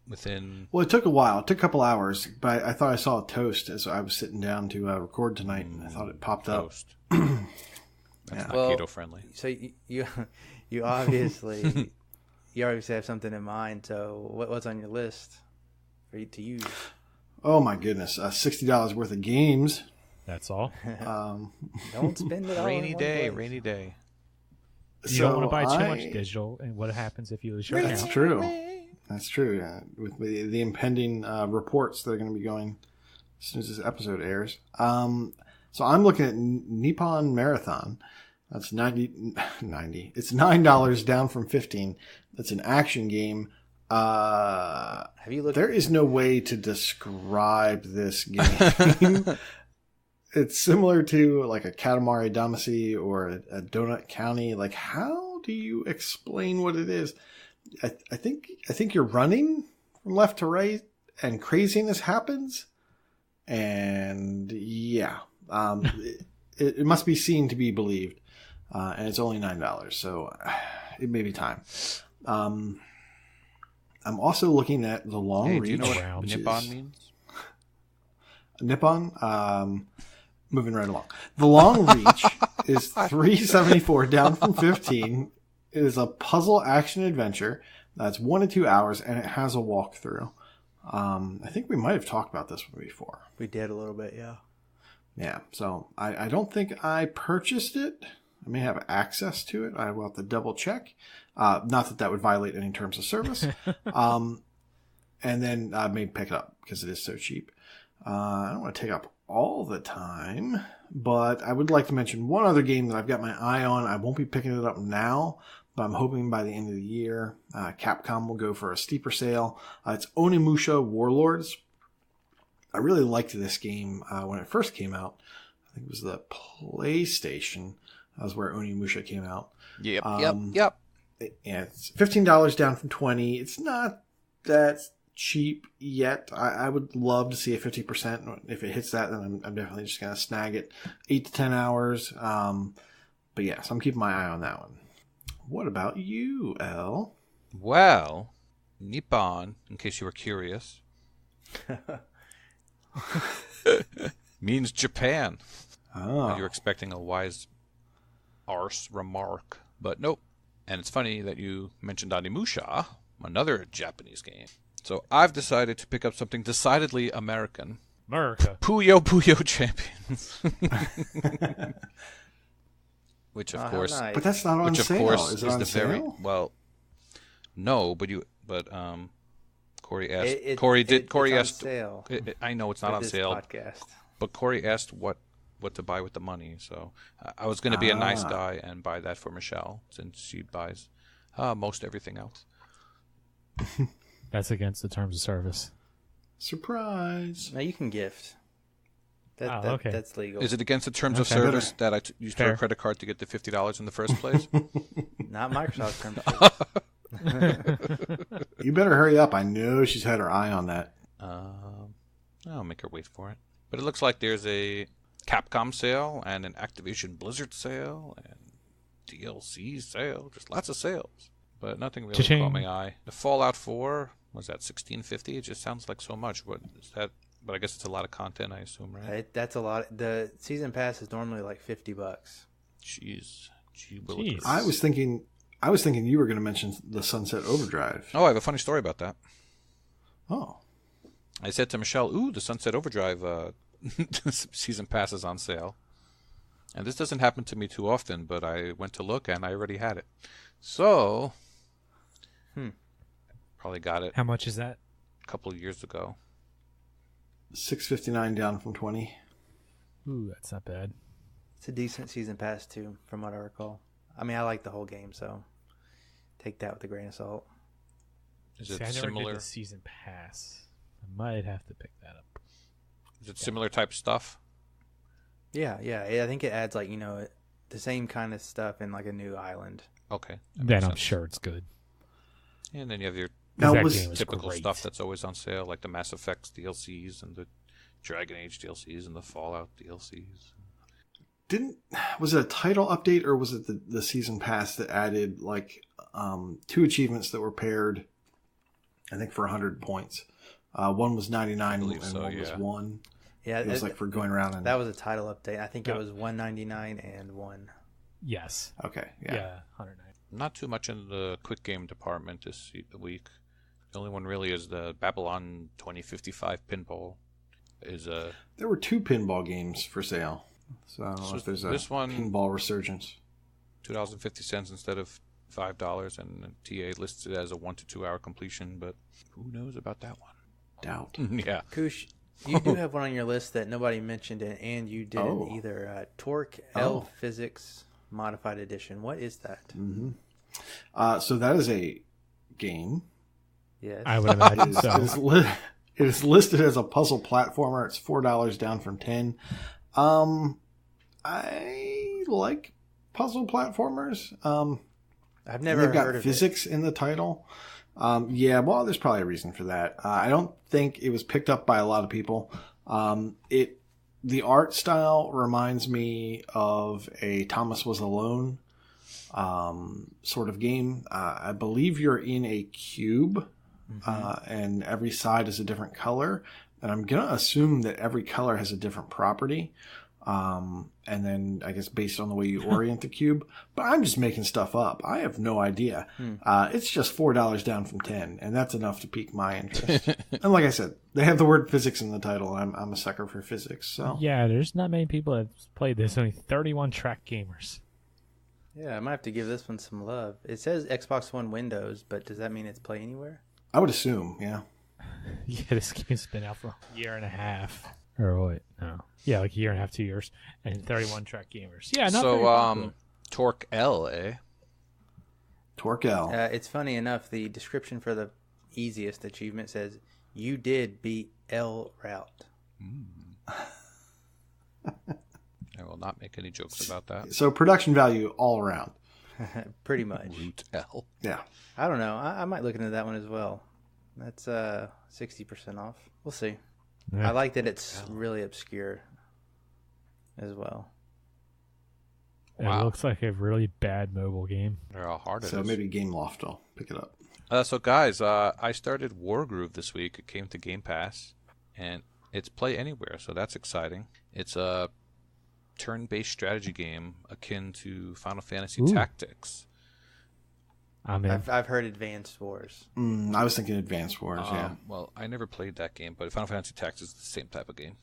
within... Well, it took a while. It took a couple hours, but I thought I saw a toast as I was sitting down to record tonight, and I thought it popped up. Toast. That's not keto friendly. So you obviously you obviously have something in mind. So what's on your list for you to use? Oh my goodness, $60 worth of games. That's all. Don't spend it all Rainy in one day, place. rainy day. You don't want to buy too much digital, and what happens if you lose your That's account? true. That's true. Yeah. With the impending reports that are going to be going as soon as this episode airs. So I'm looking at Nippon Marathon. That's 90. It's $9 down from 15. That's an action game. Have you looked? There is no way to describe this game. It's similar to like a Katamari Damacy or a Donut County. Like, how do you explain what it is? I think you're running from left to right, and craziness happens. And yeah, it must be seen to be believed. And it's only $9, so it may be time. I'm also looking at the long reach. Do you know what Nippon means? Nippon, moving right along. The long reach is $3.74 down from 15. It is a puzzle action adventure that's 1 to 2 hours, and it has a walkthrough. I think we might have talked about this one before. We did a little bit, yeah. Yeah, so I don't think I purchased it. I may have access to it. I will have to double check. Not that would violate any terms of service. And then I may pick it up because it is so cheap. I don't want to take up all the time, but I would like to mention one other game that I've got my eye on. I won't be picking it up now, but I'm hoping by the end of the year, Capcom will go for a steeper sale. It's Onimusha Warlords. I really liked this game when it first came out. I think it was the PlayStation. That was where Onimusha came out. Yep. Yeah, it's $15 down from 20. It's not that cheap yet. I would love to see a 50%. If it hits that, then I'm definitely just going to snag it. 8 to 10 hours. But yeah, so I'm keeping my eye on that one. What about you, Elle? Well, Nippon, in case you were curious, means Japan. Oh. You're expecting a wise arse remark, but nope. And it's funny that you mentioned Onimusha, another Japanese game. So I've decided to pick up something decidedly American. America. Puyo Puyo Champions. Which of course, nice. But that's not on which of sale. course Is it is on the sale? very well. No, but Corey asked. It's asked. on sale I know it's not for on this sale, podcast. but Corey asked what to buy with the money. So I was going to be a nice guy and buy that for Michelle, since she buys most everything else. That's against the terms of service. Surprise. No, you can gift. Okay. That's legal. Is it against the terms of Okay. service that I used Fair. your credit card to get the $50 in the first place? Not Microsoft terms of service. You better hurry up. I know she's had her eye on that. I'll make her wait for it. But it looks like there's a Capcom sale and an Activision Blizzard sale and DLC sale. Just lots of sales, but nothing really Cha-ching. caught my eye. The Fallout 4, was that $16.50? It just sounds like so much. What is that? But I guess it's a lot of content, I assume, right? That's a lot. The season pass is normally like $50. Jeez. Jeez. I was thinking you were going to mention the Sunset Overdrive. Oh, I have a funny story about that. Oh. I said to Michelle, "Ooh, the Sunset Overdrive season pass is on sale." And this doesn't happen to me too often, but I went to look and I already had it. So, probably got it How much is that? a couple of years ago. $6.59 down from 20. Ooh, that's not bad. It's a decent season pass too, from what I recall. I mean, I like the whole game, so take that with a grain of salt. Is See, it I never similar? did the season pass. I might have to pick that up. Is it similar type stuff? Yeah. I think it adds like the same kind of stuff in like a new island. Okay. that Then makes I'm sense. sure it's good. And then you have your Now, That was- game was typical great. stuff that's always on sale, like the Mass Effect DLCs and the Dragon Age DLCs and the Fallout DLCs. Was it a title update or was it the season pass that added like 2 achievements that were paired I think for 100 points. One was 99 and so, one was 1. Yeah, It was like for going around and... that was a title update. I think it was 199 and 1. Yes. Okay, Yeah, yeah. 109. Not too much in the quick game department this week. The only one really is the Babylon 2055 pinball. There were 2 pinball games for sale. So I don't know if there's a this one, pinball resurgence. $2.50 instead of $5, and TA listed as a 1 to 2 hour completion, but who knows about that one? Doubt. Yeah. Koosh, you do have one on your list that nobody mentioned, and you didn't either. Torque L Physics Modified Edition. What is that? Mm-hmm. So that is a game. Yes. I would imagine so. It is listed as a puzzle platformer. It's $4 down from $10. I like puzzle platformers. I've never They've got heard of physics in the title. Yeah, well, there's probably a reason for that. I don't think it was picked up by a lot of people. The art style reminds me of a Thomas Was Alone sort of game. I believe you're in a cube, and every side is a different color. And I'm going to assume that every color has a different property. And then I guess based on the way you orient the cube, but I'm just making stuff up. I have no idea. It's just $4 down from 10, and that's enough to pique my interest. And like I said, they have the word physics in the title, and I'm a sucker for physics. So Yeah, there's not many people that have played this. Only 31 track gamers. Yeah, I might have to give this one some love. It says Xbox One Windows, but does that mean it's Play Anywhere? I would assume, yeah. Yeah, this game's been out for a year and a half. Or what? No. Yeah, like a year and a half, 2 years. And 31 track gamers. Yeah, not very popular. Torque L, eh? Torque L. It's funny enough, the description for the easiest achievement says, "You did beat L route." I will not make any jokes about that. So production value all around. Pretty much. Root L. Yeah. I don't know. I might look into that one as well. That's 60% off. We'll see. Yeah. I like that it's really obscure as well. It looks like a really bad mobile game. They're all hard. So maybe Game Loft will pick it up. So guys, I started Wargroove this week. It came to Game Pass, and it's Play Anywhere, so that's exciting. It's a turn-based strategy game akin to Final Fantasy Tactics. I mean, I've heard Advanced Wars. I was thinking Advanced Wars, yeah. Well, I never played that game, but Final Fantasy Tactics is the same type of game.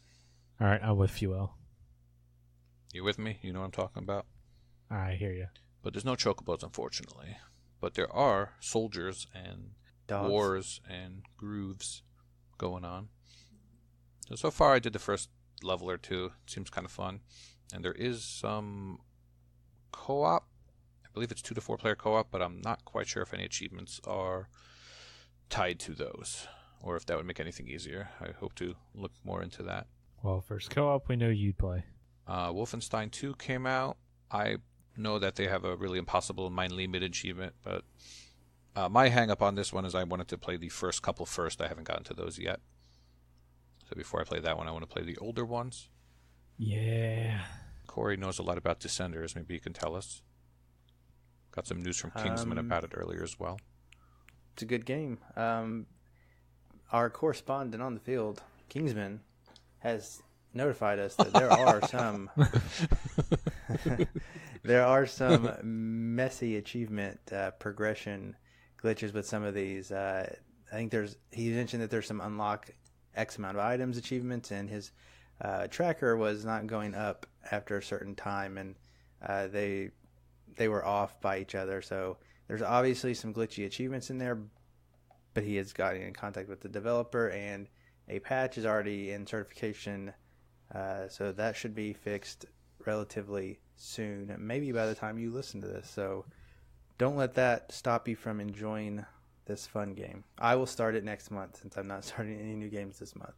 all right, I'm with you, El. You with me? You know what I'm talking about? I hear you. But there's no chocobos, unfortunately. But there are soldiers and Dogs. wars and grooves going on. So far I did the first level or two. It seems kind of fun. And there is some co-op. I believe it's 2 to 4 player co-op, but I'm not quite sure if any achievements are tied to those, or if that would make anything easier. I hope to look more into that. Well, first co-op, we know you'd play. Wolfenstein 2 came out. I know that they have a really impossible mind limit achievement, but my hang-up on this one is I wanted to play the first couple first. I haven't gotten to those yet. So before I play that one, I want to play the older ones. Yeah. Corey knows a lot about Descenders. Maybe you can tell us. Got some news from Kingsman about it earlier as well. It's a good game. Our correspondent on the field, Kingsman, has notified us that there are some messy achievement progression glitches with some of these. I think he mentioned that there's some unlock X amount of items achievements, and his tracker was not going up after a certain time, and they were off by each other. So there's obviously some glitchy achievements in there, but he has gotten in contact with the developer, and a patch is already in certification. So that should be fixed relatively soon, maybe by the time you listen to this. So don't let that stop you from enjoying this fun game. I will start it next month, since I'm not starting any new games this month.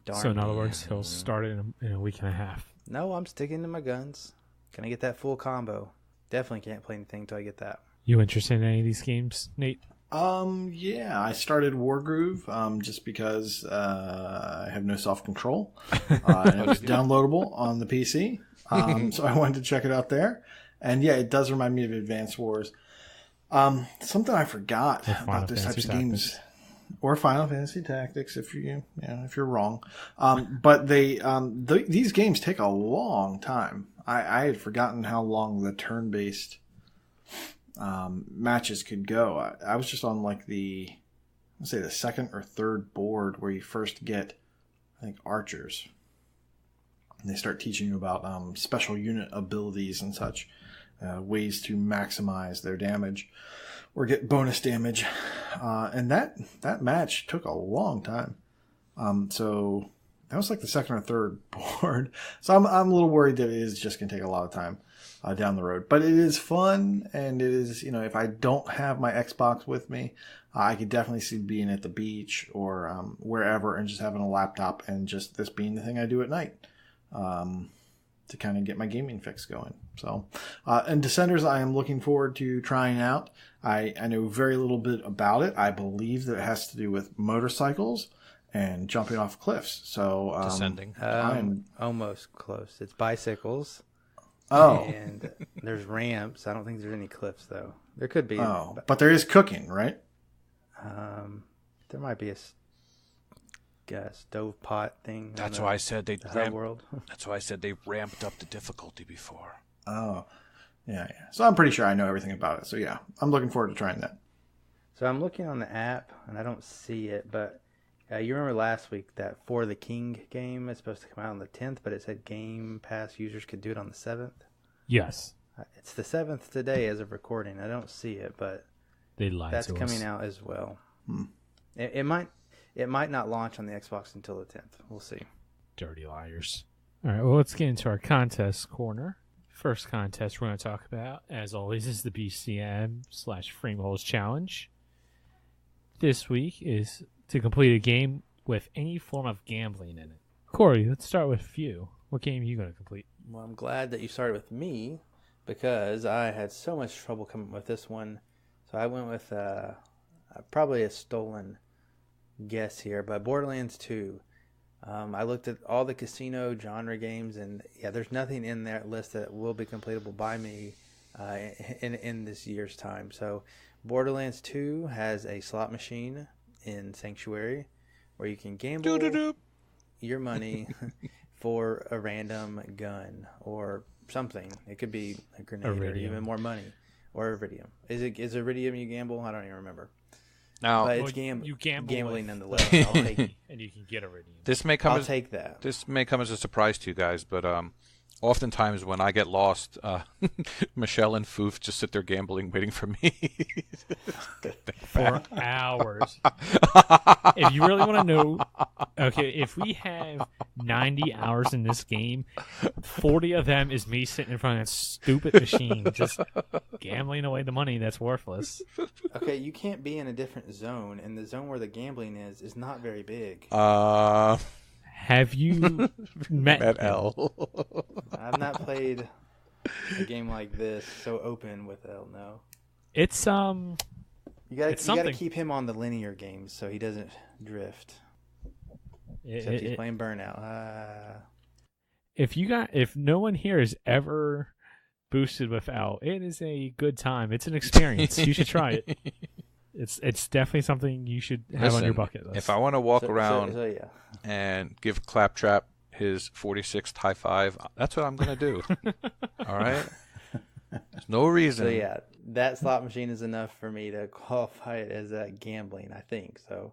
Darn So in me. other words, he'll start it in a week and a half. No, I'm sticking to my guns. Can I get that full combo? Definitely can't play anything until I get that. You interested in any of these games, Nate? Yeah, I started Wargroove just because I have no self-control. And it was downloadable on the PC. So I wanted to check it out there. And yeah, it does remind me of Advanced Wars. Something I forgot about those types of games or Final Fantasy Tactics if if you're wrong. But these games take a long time. I had forgotten how long the turn-based matches could go. I was just on like the second or third board where you first get, I think, archers. And they start teaching you about special unit abilities and such, ways to maximize their damage or get bonus damage. And that match took a long time. So that was like the second or third board. So I'm a little worried that it is just going to take a lot of time down the road. But it is fun, and it is, if I don't have my Xbox with me, I could definitely see being at the beach or wherever and just having a laptop and just this being the thing I do at night to kind of get my gaming fix going. So, and Descenders, I am looking forward to trying out. I know very little bit about it. I believe that it has to do with motorcycles and jumping off cliffs. So Descending. I'm almost close. It's bicycles. Oh. And there's ramps. I don't think there's any cliffs, though. There could be. Oh, but there is cooking, right? There might be a stove pot thing. That's why I said they world. That's why I said they ramped up the difficulty before. Oh, yeah. So I'm pretty sure I know everything about it. So yeah, I'm looking forward to trying that. So I'm looking on the app, and I don't see it, but you remember last week that For the King game is supposed to come out on the 10th, but it said Game Pass users could do it on the 7th? Yes. It's the 7th today as of recording. I don't see it, but they lied to us. That's coming out as well. It might not launch on the Xbox until the 10th. We'll see. Dirty liars. All right, well, let's get into our contest corner. First contest we're going to talk about, as always, is the BCM/Freeholes Challenge. This week is to complete a game with any form of gambling in it. Corey, let's start with you. What game are you going to complete? Well, I'm glad that you started with me because I had so much trouble coming up with this one. So I went with probably a stolen guess here, but Borderlands 2. I looked at all the casino genre games, and there's nothing in that list that will be completable by me in this year's time. So Borderlands 2 has a slot machine in Sanctuary where you can gamble your money for a random gun or something. It could be a grenade or even more money, or Iridium. Is Iridium you gamble? I don't even remember. Now, but it's you gamble gambling with, nonetheless. I'll take it, and you can get Iridium. I'll take that. This may come as a surprise to you guys, but oftentimes when I get lost, Michelle and Foof just sit there gambling, waiting for me. For hours. If you really want to know, okay, if we have 90 hours in this game, 40 of them is me sitting in front of that stupid machine, just gambling away the money that's worthless. Okay, you can't be in a different zone, and the zone where the gambling is not very big. Have you met L? I've not played a game like this so open with L. No. It's You gotta keep him on the linear games so he doesn't drift. Except he's playing Burnout. If no one here has ever boosted with L, it is a good time. It's an experience. You should try it. It's definitely something you should have on your bucket list. If I want to walk around and give Claptrap his 46th high five, that's what I'm going to do. All right? There's no reason. So, that slot machine is enough for me to qualify it as gambling, I think. So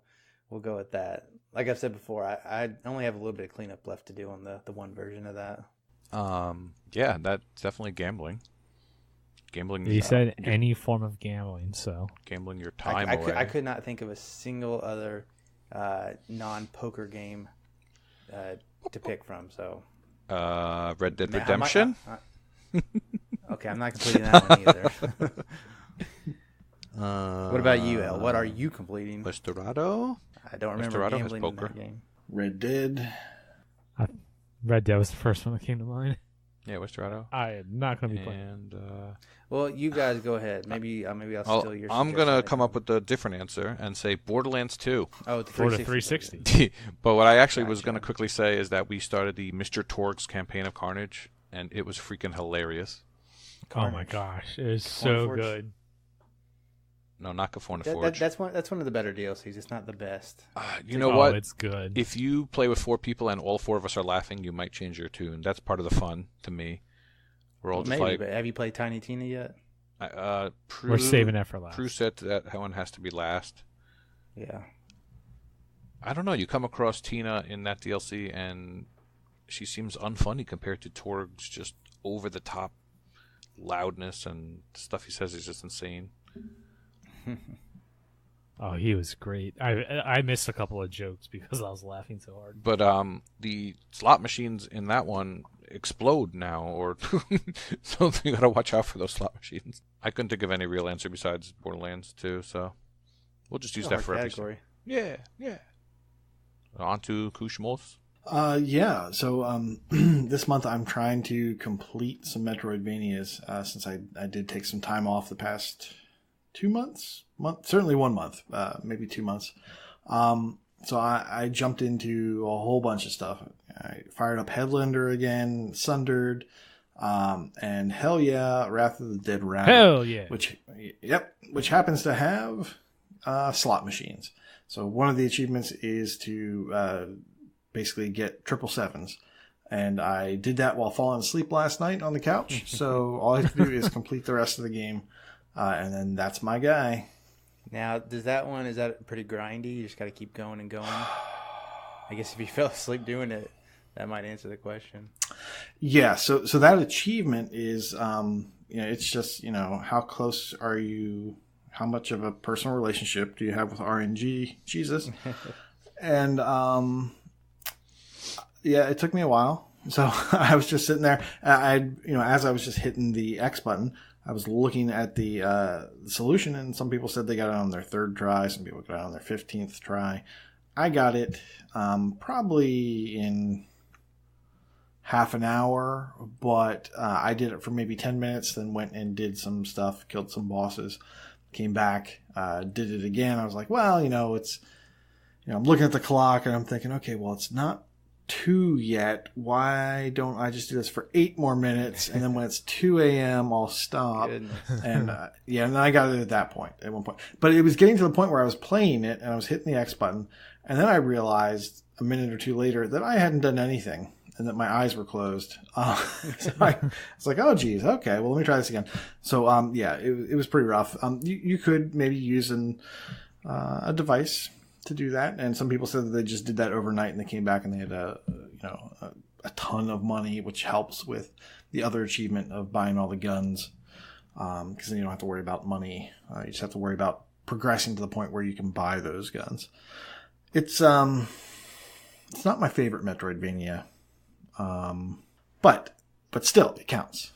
we'll go with that. Like I've said before, I only have a little bit of cleanup left to do on the one version of that. Yeah, that's definitely gambling. Gambling. You said any form of gambling, so gambling your time away. I could not think of a single other non-poker game to pick from. So, Red Dead Redemption. Okay, I'm not completing that one either. What about you, El? What are you completing? Westorado. I don't remember gambling in that game. Red Dead. Red Dead was the first one that came to mind. Yeah, Westorado. I am not going to be playing. And well, you guys go ahead. Maybe I'll steal your. I'm gonna come up with a different answer and say Borderlands 2. Oh, for the 360. But what I actually was gonna quickly say is that we started the Mr. Torgue's campaign of Carnage, and it was freaking hilarious. Carnage. Oh my gosh, it is so good. No, not California That, Forge. that's one of the better DLCs. It's not the best. You know Oh, what? it's good. If you play with 4 people and all 4 of us are laughing, you might change your tune. That's part of the fun to me. We're all just Maybe, like, but have you played Tiny Tina yet? Prue, We're saving that for last. Prue said that one has to be last. Yeah. I don't know. You come across Tina in that DLC, and she seems unfunny compared to Torg's just over the top loudness, and the stuff he says is just insane. Oh, he was great. I missed a couple of jokes because I was laughing so hard. But the slot machines in that one explode now, or so you gotta watch out for those slot machines. I couldn't think of any real answer besides Borderlands 2, so we'll just use that for every category. Yeah. On to Kooshmoose. Yeah. So this month I'm trying to complete some Metroidvanias since I did take some time off the past 2 months. Certainly 1 month, maybe 2 months. So I jumped into a whole bunch of stuff. I fired up Headlander again, Sundered, and hell yeah, Wrath of the Dead Rabbit. Hell yeah. Which happens to have slot machines. So one of the achievements is to basically get 777s. And I did that while falling asleep last night on the couch. So all I have to do is complete the rest of the game. And then that's my guy. Now, is that pretty grindy? You just got to keep going and going? I guess if you fell asleep doing it, that might answer the question. Yeah, so that achievement is, it's just, how close are you, how much of a personal relationship do you have with RNG? Jesus. And, yeah, it took me a while. So I was just sitting there. As I was just hitting the X button, I was looking at the solution, and some people said they got it on their 3rd try. Some people got it on their 15th try. I got it probably in half an hour, but I did it for maybe 10 minutes, then went and did some stuff, killed some bosses, came back, did it again. I was like, well, it's, I'm looking at the clock, and I'm thinking, okay, well, it's not 2 yet. Why don't I just do this for 8 more minutes? And then when it's 2 a.m., I'll stop. Goodness. And and then I got it at one point. But it was getting to the point where I was playing it and I was hitting the X button. And then I realized a minute or two later that I hadn't done anything and that my eyes were closed. So I was like, oh, geez. Okay, well, let me try this again. So, it was pretty rough. You could maybe use a device to do that, and some people said that they just did that overnight and they came back and they had a ton of money, which helps with the other achievement of buying all the guns, because then you don't have to worry about money. You just have to worry about progressing to the point where you can buy those guns. It's not my favorite Metroidvania, but still it counts.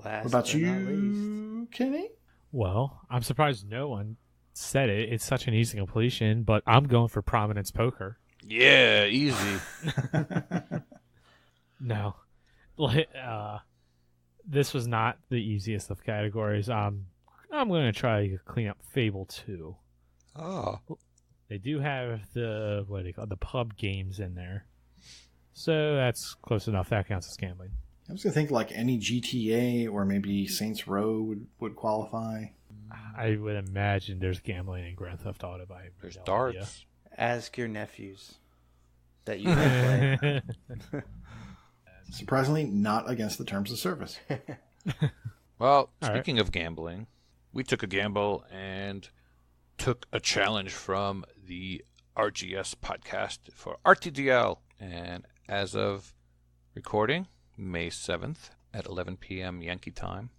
Last What about but not least. you, Kenny? Well, I'm surprised no one said it. It's such an easy completion, but I'm going for Prominence Poker. Yeah, easy. No. This was not the easiest of categories. I'm going to try to clean up Fable 2. Oh. They do have the pub games in there. So that's close enough. That counts as gambling. I was going to think like any GTA or maybe Saints Row would qualify. I would imagine there's gambling in Grand Theft Auto. But I have There's no darts. idea. Ask your nephews that you can play. Surprisingly, not against the terms of service. Well, All speaking of gambling, we took a gamble and took a challenge from the RGS podcast for RTDL. And as of recording, May 7th at 11 p.m. Yankee time,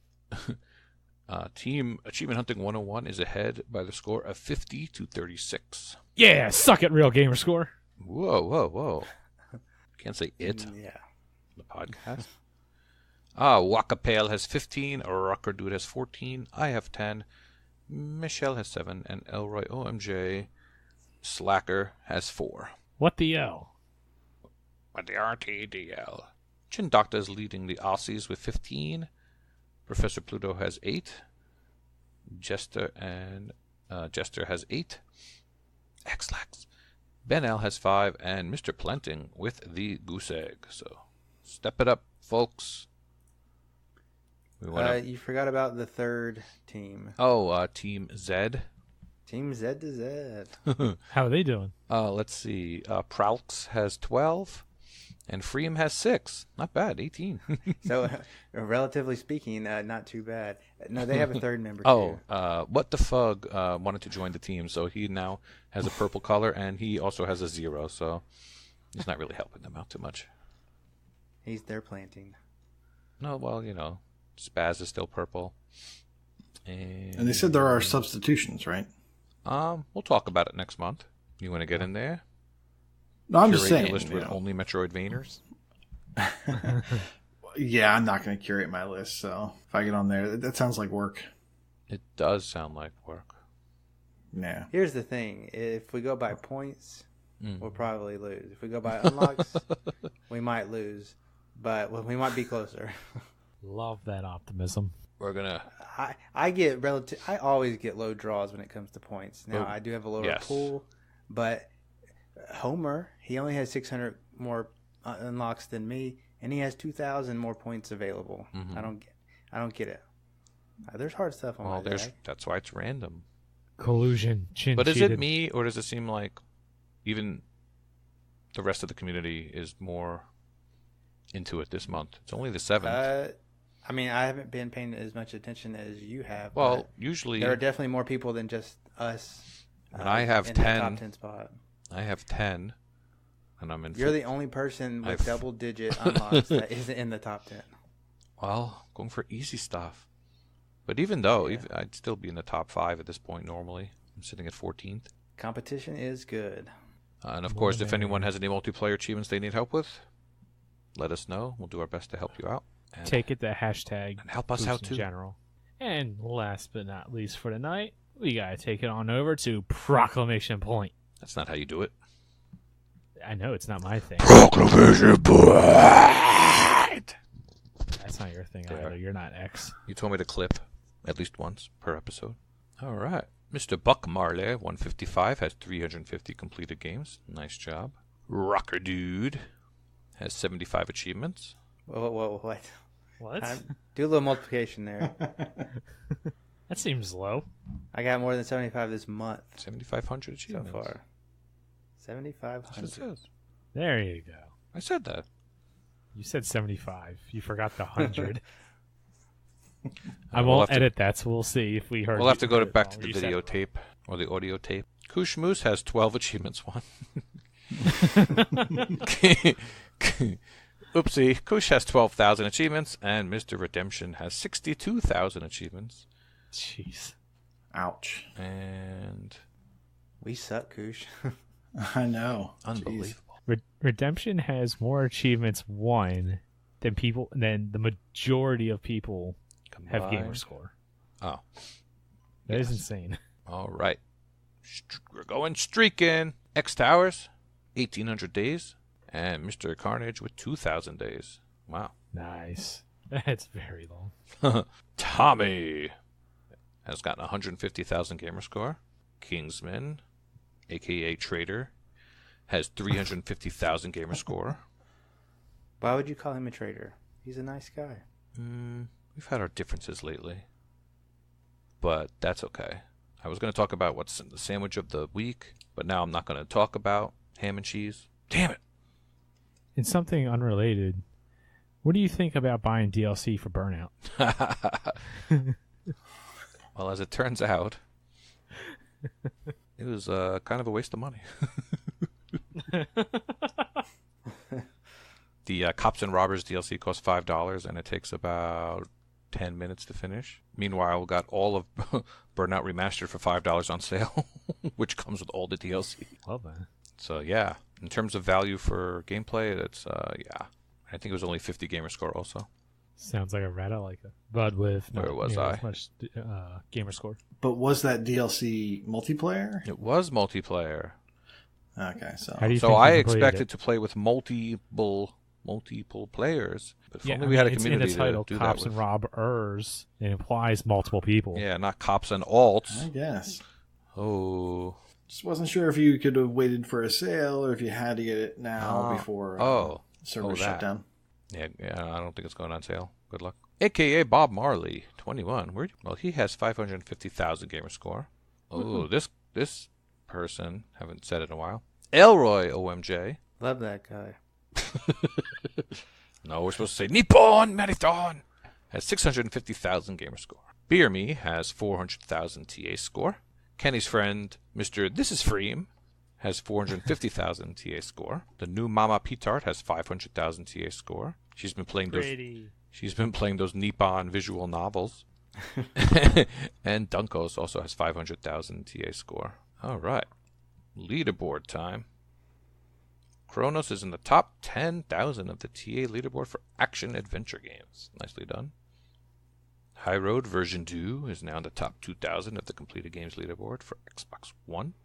Team Achievement Hunting 101 is ahead by the score of 50-36. Yeah, suck it, Real Gamer Score. Whoa. Can't say it. Yeah. The podcast. Wakapeil has 15, rawkerdude has 14, I have 10, Michelle has 7, and Elroy OMJ Slacker has 4. What the L? With the RTDL. Chin Doctor is leading the Aussies with 15. Professor Pluto has 8. Jester has 8. Xlax. BenL has 5, and Mr. Planting with the goose egg. So step it up, folks. We You forgot about the third team. Team Z. Team Z to Z. How are they doing? Let's see. Pralx has 12, and Freem has 6. Not bad, 18. So, relatively speaking, not too bad. No, they have a third member Oh, too. What the Fug wanted to join the team, so he now has a purple color, and he also has a 0, so he's not really helping them out too much. He's there planting. No, well, Spaz is still purple. And they said there are substitutions, right? We'll talk about it next month. You want to get in there? No, I'm just Curate saying. your list with only Metroidvanias? Yeah, I'm not going to curate my list, so if I get on there, that sounds like work. It does sound like work. Yeah. Here's the thing. If we go by points, we'll probably lose. If we go by unlocks, we might lose. But we might be closer. Love that optimism. We're gonna. I always get low draws when it comes to points. Now I do have a lower Yes. pool, but Homer, he only has 600 more unlocks than me, and he has 2,000 more points available. I don't get it. There's hard stuff on my deck. That's why it's random. Collusion. But is it me, or does it seem like even the rest of the community is more into it this month? It's only the 7th. I mean, I haven't been paying as much attention as you have. Well, but usually there are definitely more people than just us. And I have in 10. that top 10 spot. I have 10, and I'm in. You're the only person with double-digit unlocks that isn't in the top 10. Well, going for easy stuff. But even though, I'd still be in the top 5 at this point normally. I'm sitting at 14th. Competition is good. And of course, if anyone has any multiplayer achievements they need help with, let us know. We'll do our best to help you out. And Take it to hashtag and help us Boost out in too. general. And last but not least for tonight, we gotta take it on over to Proclamation Point. That's not how you do it. I know it's not my thing. Proclamation Point! That's not your thing either. You're not X. You told me to clip at least once per episode. All right. Mr. Buck Marley, 155, has 350 completed games. Nice job. rawkerdude has 75 achievements. Whoa, what? What? Do a little multiplication there. That seems low. I got more than 75 this month 7,500 so achievements. far. That's what it 7,500. says. There you go. I said that. You said 75. You forgot the 100. I We'll won't have to- edit that, so we'll see if we heard. We'll have to go heard it back to wrong. the You said it videotape or the audio tape. Kooshmoose has 12 achievements. One. Oopsie. Koosh has 12,000 achievements, and Mr. Redemption has 62,000 achievements. Jeez. Ouch. And We suck, Koosh. I know. unbelievable. Redemption has more achievements won than the majority of people have gamer Combined. score. Oh, That is Yes. insane. all right. We're going streaking. X Towers, 1,800 days, and Mr. Carnage with 2,000 days. Wow. Nice. That's very long. Tommy has gotten 150,000 gamer score. Kingsman, aka Trader, has 350,000 gamer score. Why would you call him a traitor? He's a nice guy. We've had our differences lately, but that's okay. I was going to talk about what's in the sandwich of the week, but now I'm not going to talk about ham and cheese. Damn it! In something unrelated, what do you think about buying DLC for Burnout? Well, as it turns out, it was kind of a waste of money. The Cops and Robbers DLC costs $5, and it takes about 10 minutes to finish. Meanwhile, we got all of Burnout Remastered for $5 on sale, which comes with all the DLC. Well then. So, yeah, in terms of value for gameplay, that's, yeah. I think it was only 50 gamer score also. Sounds like a rat I like it. But with Where was nearly I? as much gamer score. But was that DLC multiplayer? It was multiplayer. Okay, so How do you So think I you completed expected it? to play with multiple players. But if Yeah, only we had a it's community in the title, to do Cops that and with. Robbers. It implies multiple people. Yeah, not cops and alts. I guess. Oh. Just wasn't sure if you could have waited for a sale or if you had to get it now before server shut that. down. Yeah, I don't think it's going on sale. Good luck. AKA Bob Marley, 21. Well, he has 550,000 gamer score. Oh, this person, haven't said it in a while. Elroy OMJ. Love that guy. No, we're supposed to say Nippon Marathon. Has 650,000 gamer score. Beer Me has 400,000 TA score. Kenny's friend, Mr. This is Freem, has 450,000 TA score. The new Mama Petart has 500,000 TA score. She's been playing those Nippon visual novels. And Dunkos also has 500,000 TA score. All right. Leaderboard time. Kronos is in the top 10,000 of the TA leaderboard for action adventure games. Nicely done. High Road version 2 is now in the top 2,000 of the completed games leaderboard for Xbox One.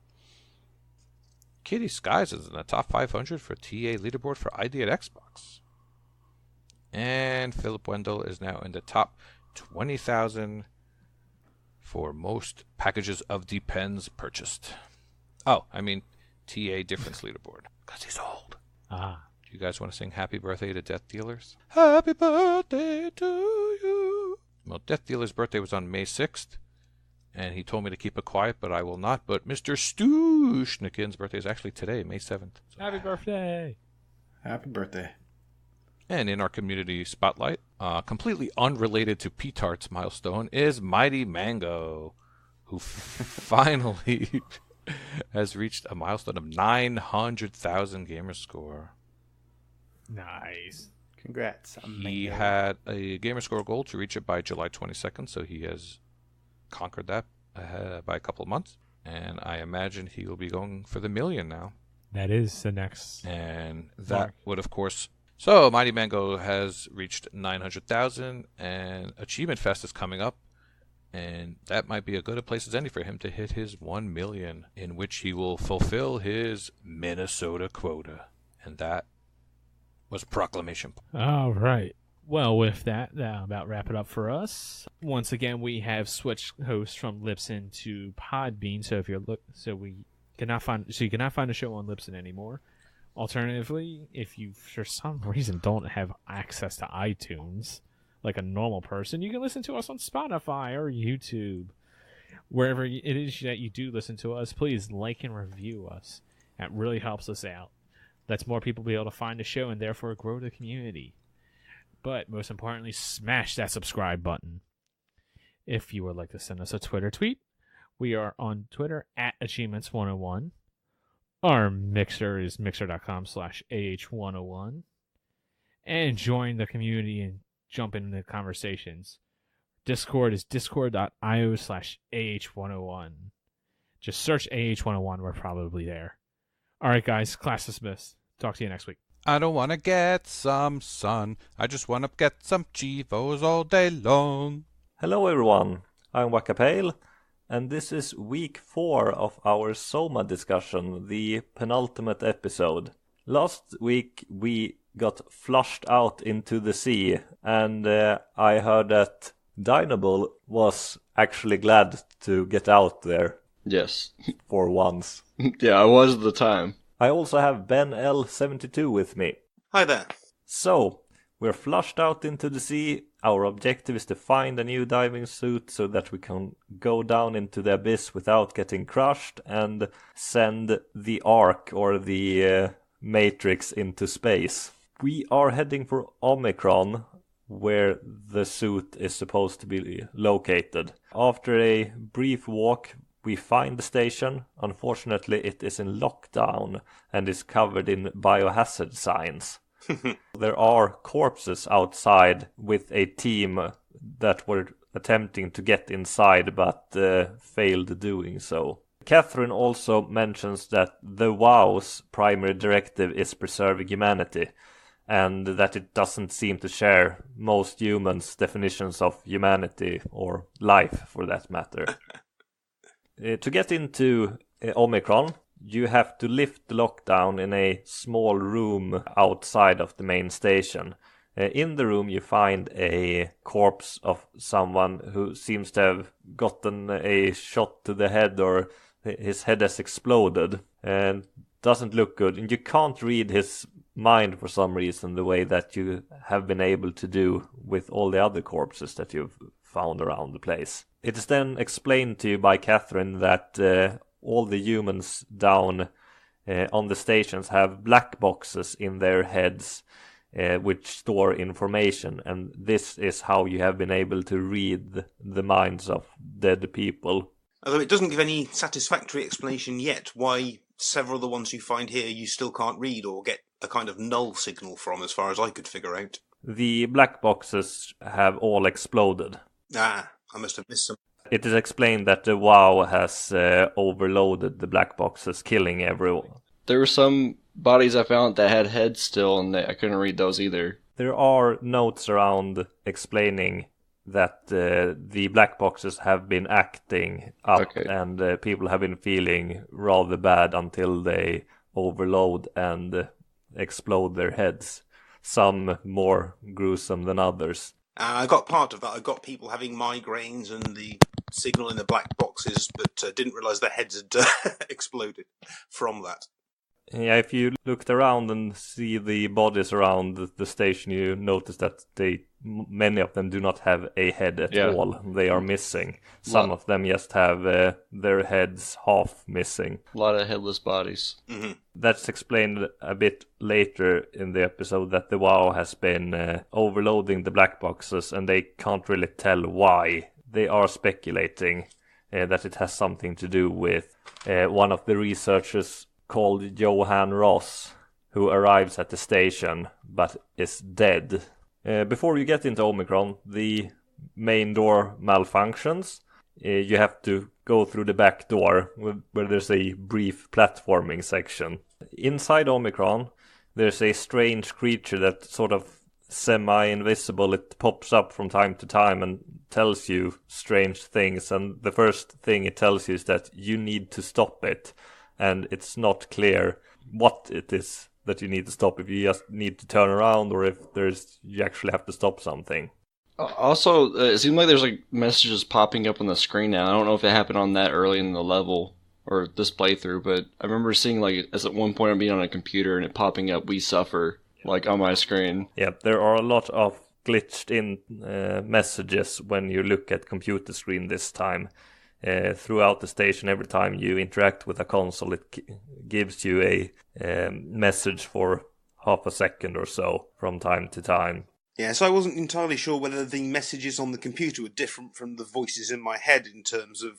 Kitty Skies is in the top 500 for TA leaderboard for ID at Xbox. And Philip Wendell is now in the top 20,000 for most packages of Depends purchased. Oh, I mean TA difference leaderboard. Because he's old. Ah. Do you guys want to sing Happy Birthday to Death Dealers? Happy birthday to you. Well, Death Dealer's birthday was on May 6th. And he told me to keep it quiet, but I will not. But Mr. Stushnikin's birthday is actually today, May 7th. So. Happy birthday. Happy birthday. And in our community spotlight, completely unrelated to P-Tart's milestone, is Mighty Mango, who finally has reached a milestone of 900,000 gamer score. Nice. Congrats. He had a gamer score goal to reach it by July 22nd, so he has conquered that by a couple of months. And I imagine he will be going for the million now. That is the next. And that mark. would, of course... So, Mighty Mango has reached 900,000, and Achievement Fest is coming up. And that might be as good a place as any for him to hit his 1 million, in which he will fulfill his Minnesota quota. And that was proclamation. All right. Well, with that about wrap it up for us. Once again, we have switched hosts from Libsyn to Podbean. So if you're you cannot find the show on Libsyn anymore. Alternatively, if you for some reason don't have access to iTunes like a normal person, you can listen to us on Spotify or YouTube. Wherever it is that you do listen to us, please like and review us. That really helps us out. Lets more people be able to find the show and therefore grow the community. But most importantly, smash that subscribe button. If you would like to send us a Twitter tweet, we are on Twitter at Achievements101. Our Mixer is mixer.com/AH101. And join the community and jump into the conversations. Discord is discord.io/AH101. Just search AH101. We're probably there. All right, guys. Class dismissed. Talk to you next week. I don't want to get some sun. I just want to get some Chivos all day long. Hello everyone, I'm Wakapeil, and this is week 4 of our SOMA discussion, the penultimate episode. Last week we got flushed out into the sea, and I heard that Dinobull was actually glad to get out there. Yes. For once. Yeah, I was at the time. I also have BenL72 with me. Hi there. So, we're flushed out into the sea. Our objective is to find a new diving suit so that we can go down into the abyss without getting crushed and send the Ark or the Matrix into space. We are heading for Omicron, where the suit is supposed to be located. After a brief walk, we find the station. Unfortunately, it is in lockdown and is covered in biohazard signs. There are corpses outside with a team that were attempting to get inside but failed doing so. Catherine also mentions that the WoW's primary directive is preserving humanity, and that it doesn't seem to share most humans' definitions of humanity, or life for that matter. To get into Omicron, you have to lift the lockdown in a small room outside of the main station. In the room you find a corpse of someone who seems to have gotten a shot to the head, or his head has exploded and doesn't look good. And you can't read his mind for some reason the way that you have been able to do with all the other corpses that you've found around the place. It is then explained to you by Catherine that all the humans down on the stations have black boxes in their heads which store information, and this is how you have been able to read the minds of dead people. Although it doesn't give any satisfactory explanation yet why several of the ones you find here you still can't read or get a kind of null signal from, as far as I could figure out. The black boxes have all exploded. I must have missed some. It is explained that the WoW has overloaded the black boxes, killing everyone. There were some bodies I found that had heads still, and I couldn't read those either. There are notes around explaining that the black boxes have been acting up, and people have been feeling rather bad until they overload and explode their heads. Some more gruesome than others. I got part of that. I got people having migraines and the signal in the black boxes, but didn't realise their heads had exploded from that. Yeah, if you looked around and see the bodies around the station, you notice that many of them do not have a head at all. They are missing. Some of them just have their heads half missing. A lot of headless bodies. Mm-hmm. That's explained a bit later in the episode, that the WoW has been overloading the black boxes, and they can't really tell why. They are speculating that it has something to do with one of the researchers called Johan Ross, who arrives at the station but is dead. Before you get into Omicron, the main door malfunctions. You have to go through the back door where there's a brief platforming section. Inside Omicron, there's a strange creature that sort of semi-invisible. It pops up from time to time and tells you strange things, and the first thing it tells you is that you need to stop it. And it's not clear what it is that you need to stop, if you just need to turn around or if you actually have to stop something. Also, it seems like there's like messages popping up on the screen now. I don't know if it happened on that early in the level or this playthrough, but I remember seeing like at one point I'm being on a computer and it popping up "We suffer" like on my screen. Yeah, there are a lot of glitched in messages when you look at computer screen this time. Throughout the station, every time you interact with a console, it gives you a message for half a second or so from time to time. Yeah, so I wasn't entirely sure whether the messages on the computer were different from the voices in my head in terms of,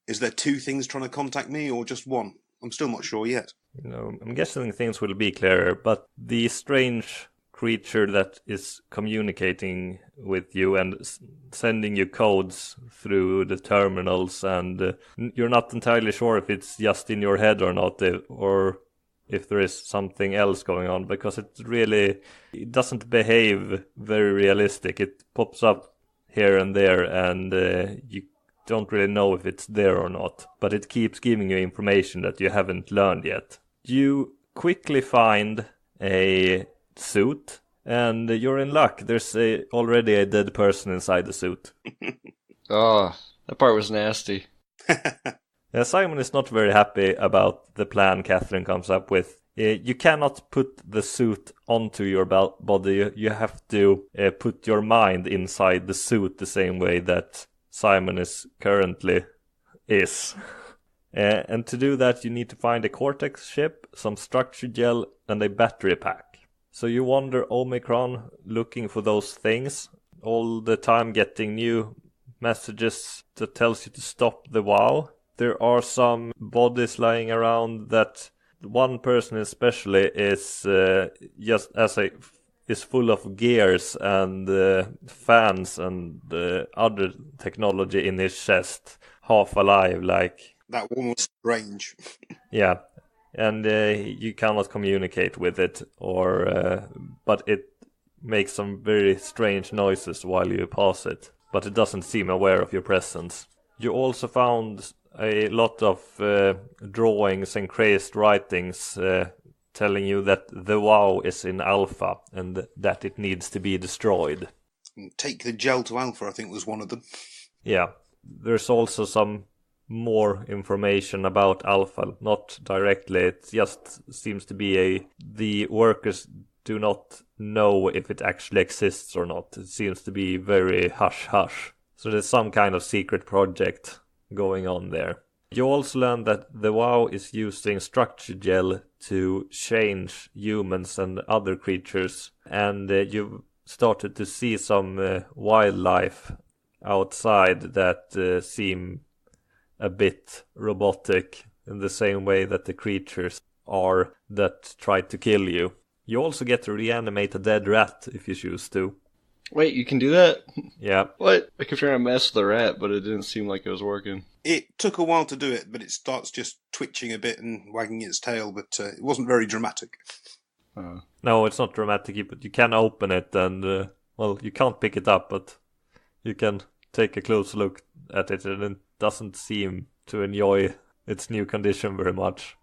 is there two things trying to contact me or just one? I'm still not sure yet. I'm guessing things will be clearer, but the strange creature that is communicating with you and sending you codes through the terminals, and you're not entirely sure if it's just in your head or not, or if there is something else going on, because it doesn't behave very realistic. It pops up here and there, and you don't really know if it's there or not, but it keeps giving you information that you haven't learned yet. You quickly find a suit, and you're in luck. There's already a dead person inside the suit. Oh, that part was nasty. Simon is not very happy about the plan Catherine comes up with. You cannot put the suit onto your body. You have to put your mind inside the suit the same way that Simon currently is. And to do that, you need to find a Cortex chip, some structure gel, and a battery pack. So you wander Omicron looking for those things, all the time getting new messages that tells you to stop the WoW. There are some bodies lying around that one person especially is is full of gears and fans and other technology in his chest, half alive, like. That one was strange. Yeah, and you cannot communicate with it, but it makes some very strange noises while you pass it, but it doesn't seem aware of your presence. You also found a lot of drawings and crazed writings telling you that the WoW is in alpha and that it needs to be destroyed. Take the gel to alpha, I think was one of them. Yeah, there's also some more information about alpha, not directly. It just seems to be the workers do not know if it actually exists or not. It seems to be very hush-hush. So there's some kind of secret project going on there. You also learn that the WoW is using structure gel to change humans and other creatures, and you've started to see some wildlife outside that seem a bit robotic in the same way that the creatures are that try to kill you. You also get to reanimate a dead rat if you choose to. Wait, you can do that? Yeah. What? I kept trying to mess with the rat, but it didn't seem like it was working. It took a while to do it, but it starts just twitching a bit and wagging its tail, but it wasn't very dramatic. No, it's not dramatic, but you can open it and, well, you can't pick it up, but you can take a close look at it, and it doesn't seem to enjoy its new condition very much.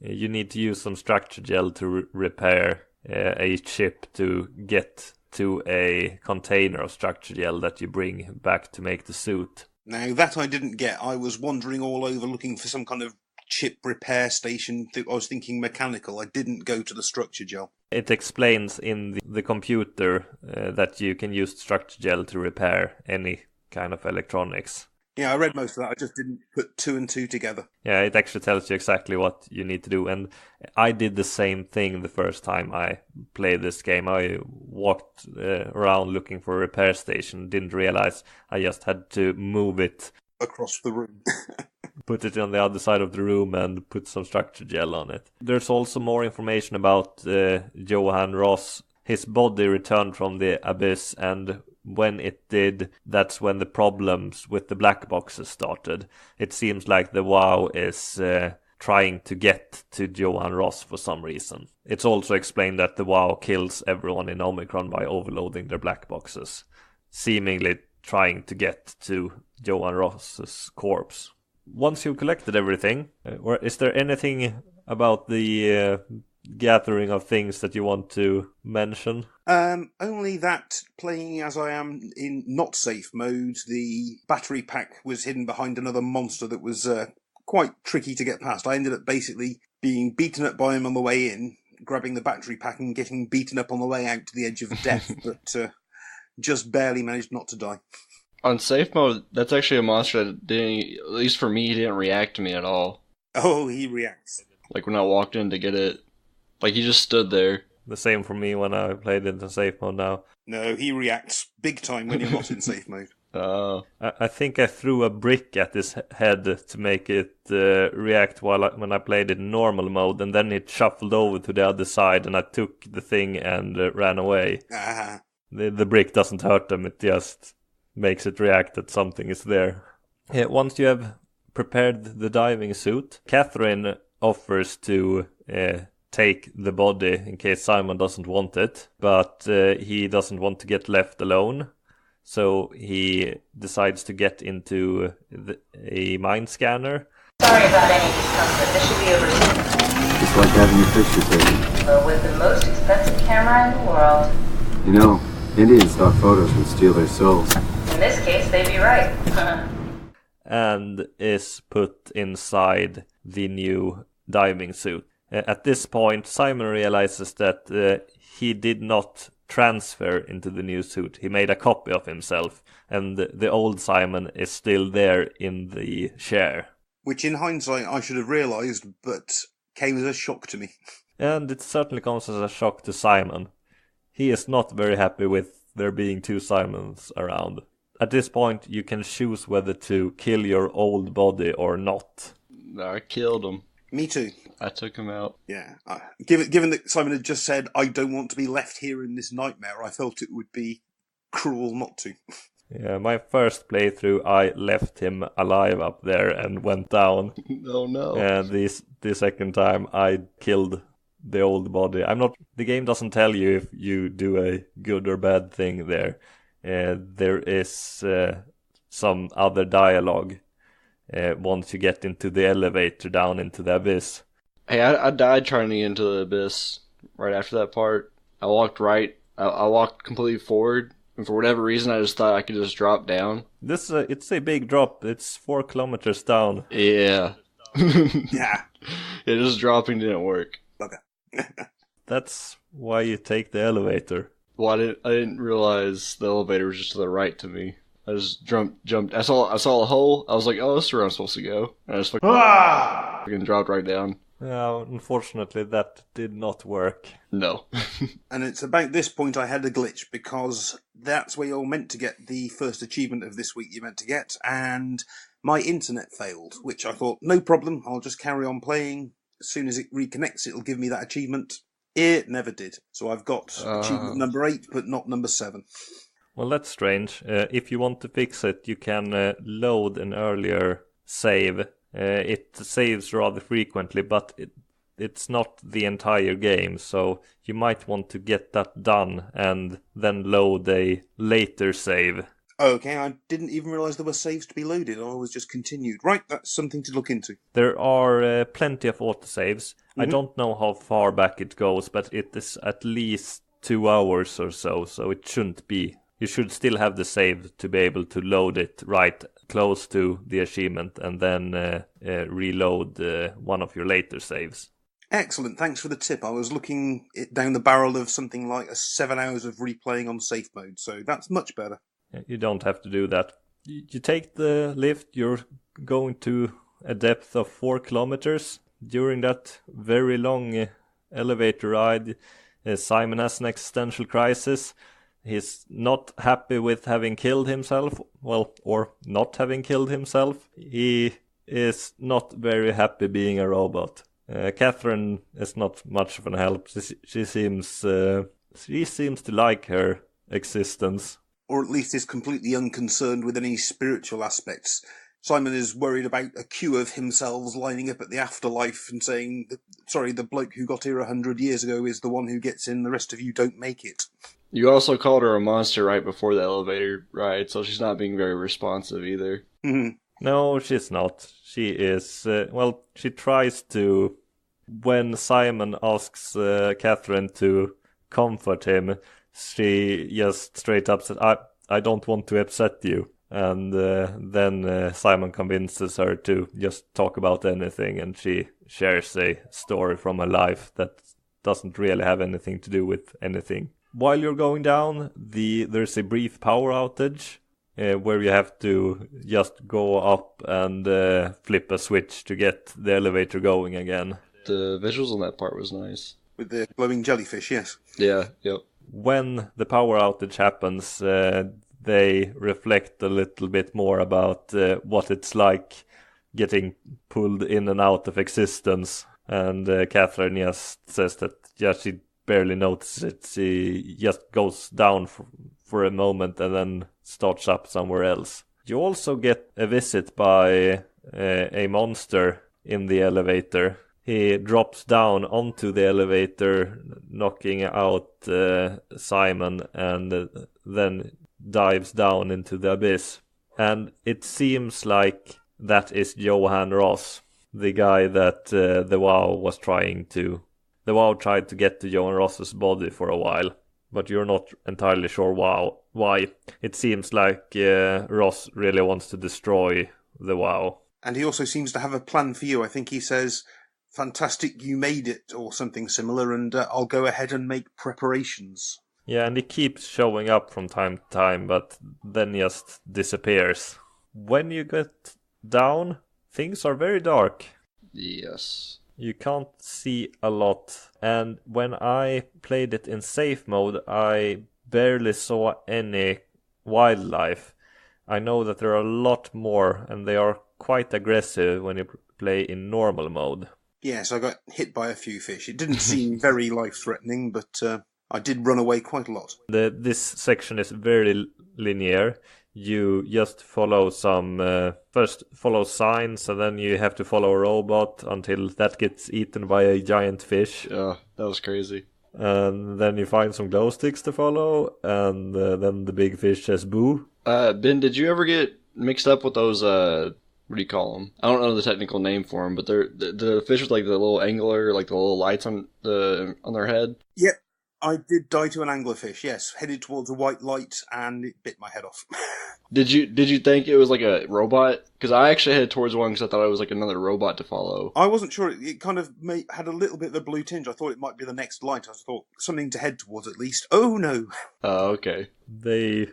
You need to use some structure gel to repair a chip to get to a container of structure gel that you bring back to make the suit. Now, that I didn't get. I was wandering all over looking for some kind of chip repair station. I was thinking mechanical. I didn't go to the structure gel. It explains in the computer that you can use structure gel to repair any kind of electronics. Yeah, I read most of that. I just didn't put two and two together. Yeah, it actually tells you exactly what you need to do. And I did the same thing the first time I played this game. I walked around looking for a repair station, didn't realize I just had to move it across the room. Put it on the other side of the room and put some structure gel on it. There's also more information about Johan Ross. His body returned from the abyss, and when it did, that's when the problems with the black boxes started. It seems like the WoW is trying to get to Johan Ross for some reason. It's also explained that the WoW kills everyone in Omicron by overloading their black boxes, seemingly trying to get to Johan Ross's corpse. Once you've collected everything, or is there anything about the gathering of things that you want to mention? Only that, playing as I am in not safe mode, the battery pack was hidden behind another monster that was quite tricky to get past. I ended up basically being beaten up by him on the way in, grabbing the battery pack and getting beaten up on the way out to the edge of death, but just barely managed not to die. On safe mode, that's actually a monster that didn't, at least for me, he didn't react to me at all. Oh, he reacts. Like when I walked in to get it, like he just stood there. The same for me when I played in the safe mode now. No, he reacts big time when you're not in safe mode. I think I threw a brick at his head to make it react when I played it in normal mode, and then it shuffled over to the other side, and I took the thing and ran away. The brick doesn't hurt them, it just makes it react that something is there. Once you have prepared the diving suit, Catherine offers to take the body in case Simon doesn't want it, but he doesn't want to get left alone, so he decides to get into a mind scanner. Sorry about any discomfort, this should be over soon. It's like having your picture taken. But with the most expensive camera in the world. You know, Indians thought photos would steal their souls. In this case, they'd be right. And is put inside the new diving suit. At this point, Simon realizes that he did not transfer into the new suit. He made a copy of himself, and the old Simon is still there in the chair. Which in hindsight I should have realised, but came as a shock to me. And it certainly comes as a shock to Simon. He is not very happy with there being two Simons around. At this point, you can choose whether to kill your old body or not. I killed him. Me too. I took him out. Yeah. Given that Simon had just said, I don't want to be left here in this nightmare, I felt it would be cruel not to. Yeah, my first playthrough, I left him alive up there and went down. Oh no. And the second time, I killed the old body. The game doesn't tell you if you do a good or bad thing there. There is some other dialogue once you get into the elevator down into the abyss. Hey, I died trying to get into the abyss right after that part. I walked right. I walked completely forward, and for whatever reason, I just thought I could just drop down. It's a big drop. It's 4 kilometers down. Yeah. Yeah. Yeah, just dropping didn't work. Okay. That's why you take the elevator. Well, I didn't realize the elevator was just to the right to me. I just jumped. I saw a hole. I was like, oh, this is where I'm supposed to go. And I just fucking dropped right down. Unfortunately, that did not work. No. And it's about this point I had a glitch, because that's where you're meant to get the first achievement of this week you're meant to get, and my internet failed, which I thought, no problem, I'll just carry on playing. As soon as it reconnects, it'll give me that achievement. It never did. So I've got achievement number 8, but not number 7. Well, that's strange. If you want to fix it, you can load an earlier save. It saves rather frequently, but it's not the entire game, so you might want to get that done and then load a later save. Okay, I didn't even realise there were saves to be loaded. I was just continued. Right, that's something to look into. There are plenty of autosaves. I don't know how far back it goes, but it is at least 2 hours or so it shouldn't be. You should still have the save to be able to load it right close to the achievement and then reload one of your later saves. Excellent, thanks for the tip. I was looking down the barrel of something like 7 hours of replaying on safe mode, so that's much better. You don't have to do that. You take the lift, you're going to a depth of 4 kilometers. During that very long elevator ride, Simon has an existential crisis. He's not happy with having killed himself, or not having killed himself. He is not very happy being a robot. Catherine is not much of an help. She seems to like her existence. Or at least is completely unconcerned with any spiritual aspects. Simon is worried about a queue of himself lining up at the afterlife and saying, sorry, the bloke who got here 100 years ago is the one who gets in, the rest of you don't make it. You also called her a monster right before the elevator ride, so she's not being very responsive either. Mm-hmm. No, she's not. She is, she tries to. When Simon asks Catherine to comfort him, she just straight up said, I don't want to upset you. And then Simon convinces her to just talk about anything, and she shares a story from her life that doesn't really have anything to do with anything. While you're going down, there's a brief power outage where you have to just go up and flip a switch to get the elevator going again. The visuals on that part was nice. With the glowing jellyfish, yes. Yeah, yep. When the power outage happens, they reflect a little bit more about what it's like getting pulled in and out of existence. And Catherine just says that, she barely notices it. She just goes down for a moment and then starts up somewhere else. You also get a visit by a monster in the elevator. He drops down onto the elevator, knocking out Simon, and then dives down into the abyss. And it seems like that is Johan Ross, the guy that the WoW was trying to... The WoW tried to get to Johan Ross's body for a while, but you're not entirely sure why. It seems like Ross really wants to destroy the WoW. And he also seems to have a plan for you. I think he says, fantastic, you made it, or something similar, and I'll go ahead and make preparations. Yeah, and he keeps showing up from time to time, but then just disappears. When you get down, things are very dark. Yes. You can't see a lot, and when I played it in safe mode, I barely saw any wildlife. I know that there are a lot more, and they are quite aggressive when you play in normal mode. Yes, I got hit by a few fish. It didn't seem very life-threatening, but I did run away quite a lot. This section is very linear. You just follow first follow signs, and then you have to follow a robot until that gets eaten by a giant fish. Yeah, that was crazy. And then you find some glow sticks to follow, and then the big fish says boo. Ben, did you ever get mixed up with those, what do you call them? I don't know the technical name for them, but they're the fish with like the little angler, like the little lights on their head? Yep. I did die to an anglerfish, yes. Headed towards a white light, and it bit my head off. Did you think it was like a robot? Because I actually headed towards one because I thought it was like another robot to follow. I wasn't sure. It kind of had a little bit of a blue tinge. I thought it might be the next light. I thought something to head towards at least. Oh, no. Oh, okay. They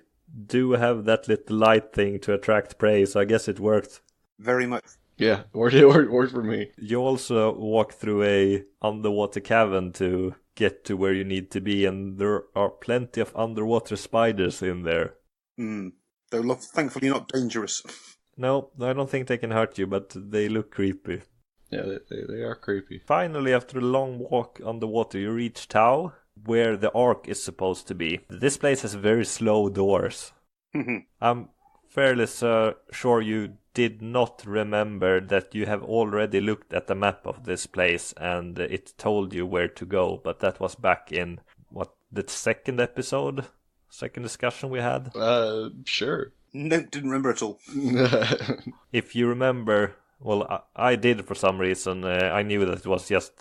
do have that little light thing to attract prey, so I guess it worked. Very much. Yeah, it worked for me. You also walk through a underwater cavern to get to where you need to be, and there are plenty of underwater spiders in there. They're thankfully not dangerous. No, I don't think they can hurt you, but they look creepy. Yeah, they are creepy. Finally, after a long walk underwater, you reach Tau, where the Ark is supposed to be. This place has very slow doors. I'm fairly sure you did not remember that you have already looked at the map of this place and it told you where to go, but that was back in, the second discussion we had? Sure. No, didn't remember at all. If you remember, well, I did for some reason. I knew that it was just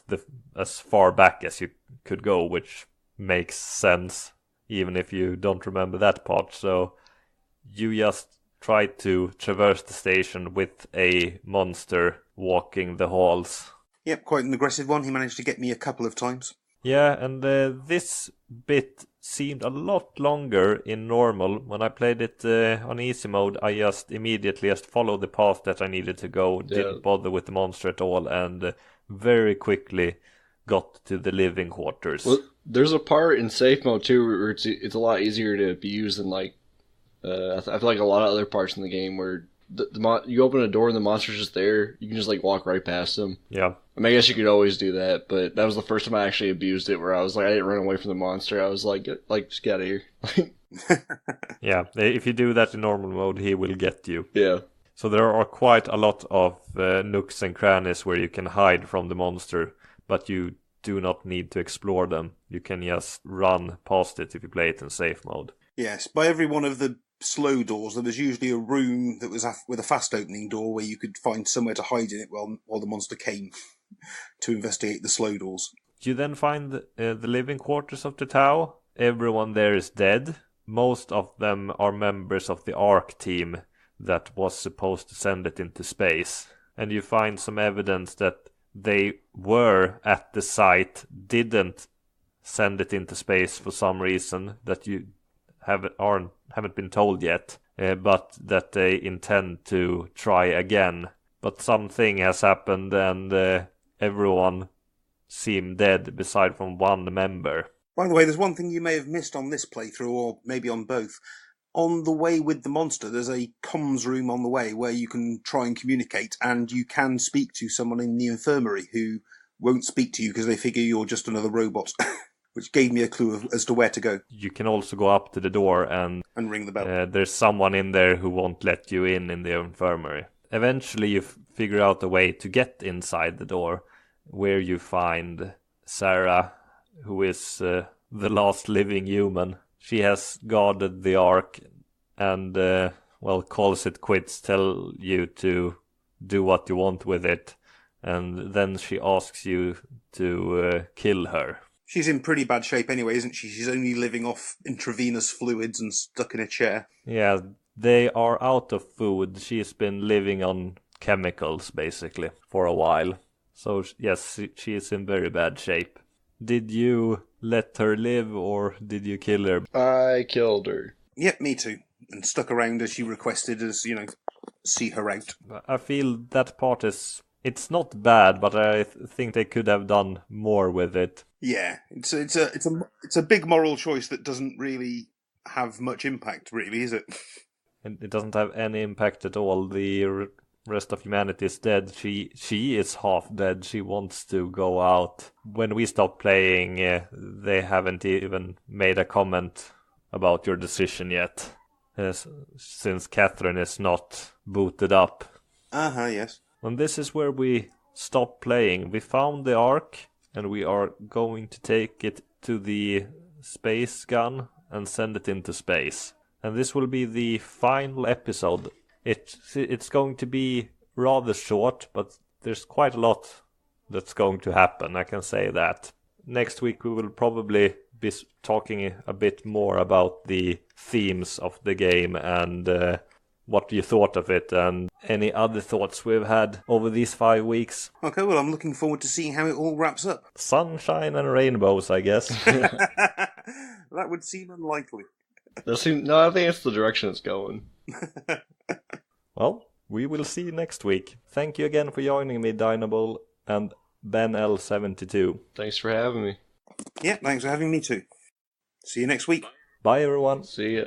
as far back as you could go, which makes sense, even if you don't remember that part. So you just try to traverse the station with a monster walking the halls. Yep, quite an aggressive one. He managed to get me a couple of times. Yeah, and this bit seemed a lot longer in normal. When I played it on easy mode, I just immediately followed the path that I needed to go, didn't bother with the monster at all, and very quickly got to the living quarters. Well, there's a part in safe mode too where it's a lot easier to abuse than like I feel like a lot of other parts in the game where you open a door and the monster's just there. You can just like walk right past them. Yeah. I mean, I guess you could always do that, but that was the first time I actually abused it, where I was like, I didn't run away from the monster. I was like, just get out of here. Yeah, if you do that in normal mode, he will get you. Yeah. So there are quite a lot of nooks and crannies where you can hide from the monster, but you do not need to explore them. You can just run past it if you play it in safe mode. Yes, by every one of the slow doors, there was usually a room that was with a fast opening door where you could find somewhere to hide in it while the monster came to investigate the slow doors. You then find the living quarters of the Tau. Everyone there is dead. Most of them are members of the Ark team that was supposed to send it into space. And you find some evidence that they were at the site, didn't send it into space for some reason that you haven't been told yet, but that they intend to try again. But something has happened and everyone seemed dead beside from one member. By the way, there's one thing you may have missed on this playthrough, or maybe on both. On the way with the monster, there's a comms room on the way where you can try and communicate, and you can speak to someone in the infirmary who won't speak to you because they figure you're just another robot. Which gave me a clue as to where to go. You can also go up to the door and ring the bell. There's someone in there who won't let you in the infirmary. Eventually you figure out a way to get inside the door, where you find Sarah, who is the last living human. She has guarded the Ark and, calls it quits, tell you to do what you want with it. And then she asks you to kill her. She's in pretty bad shape anyway, isn't she? She's only living off intravenous fluids and stuck in a chair. Yeah, they are out of food. She's been living on chemicals, basically, for a while. So, yes, she is in very bad shape. Did you let her live, or did you kill her? I killed her. Yep, me too. And stuck around as she requested, as, see her out. I feel that part it's not bad, but I think they could have done more with it. Yeah, it's a big moral choice that doesn't really have much impact, really, is it? And it doesn't have any impact at all. The rest of humanity is dead. She is half dead. She wants to go out. When we stopped playing, they haven't even made a comment about your decision yet, since Catherine is not booted up. Yes. And this is where we stopped playing. We found the Ark, and we are going to take it to the space gun and send it into space. And this will be the final episode. It's going to be rather short, but there's quite a lot that's going to happen, I can say that. Next week we will probably be talking a bit more about the themes of the game and what you thought of it and any other thoughts we've had over these 5 weeks. Okay, well, I'm looking forward to seeing how it all wraps up. Sunshine and rainbows, I guess. That would seem unlikely. No, I think it's the direction it's going. Well, we will see you next week. Thank you again for joining me, Dinobull and BenL72. Thanks for having me. Yeah, thanks for having me too. See you next week. Bye, everyone. See ya.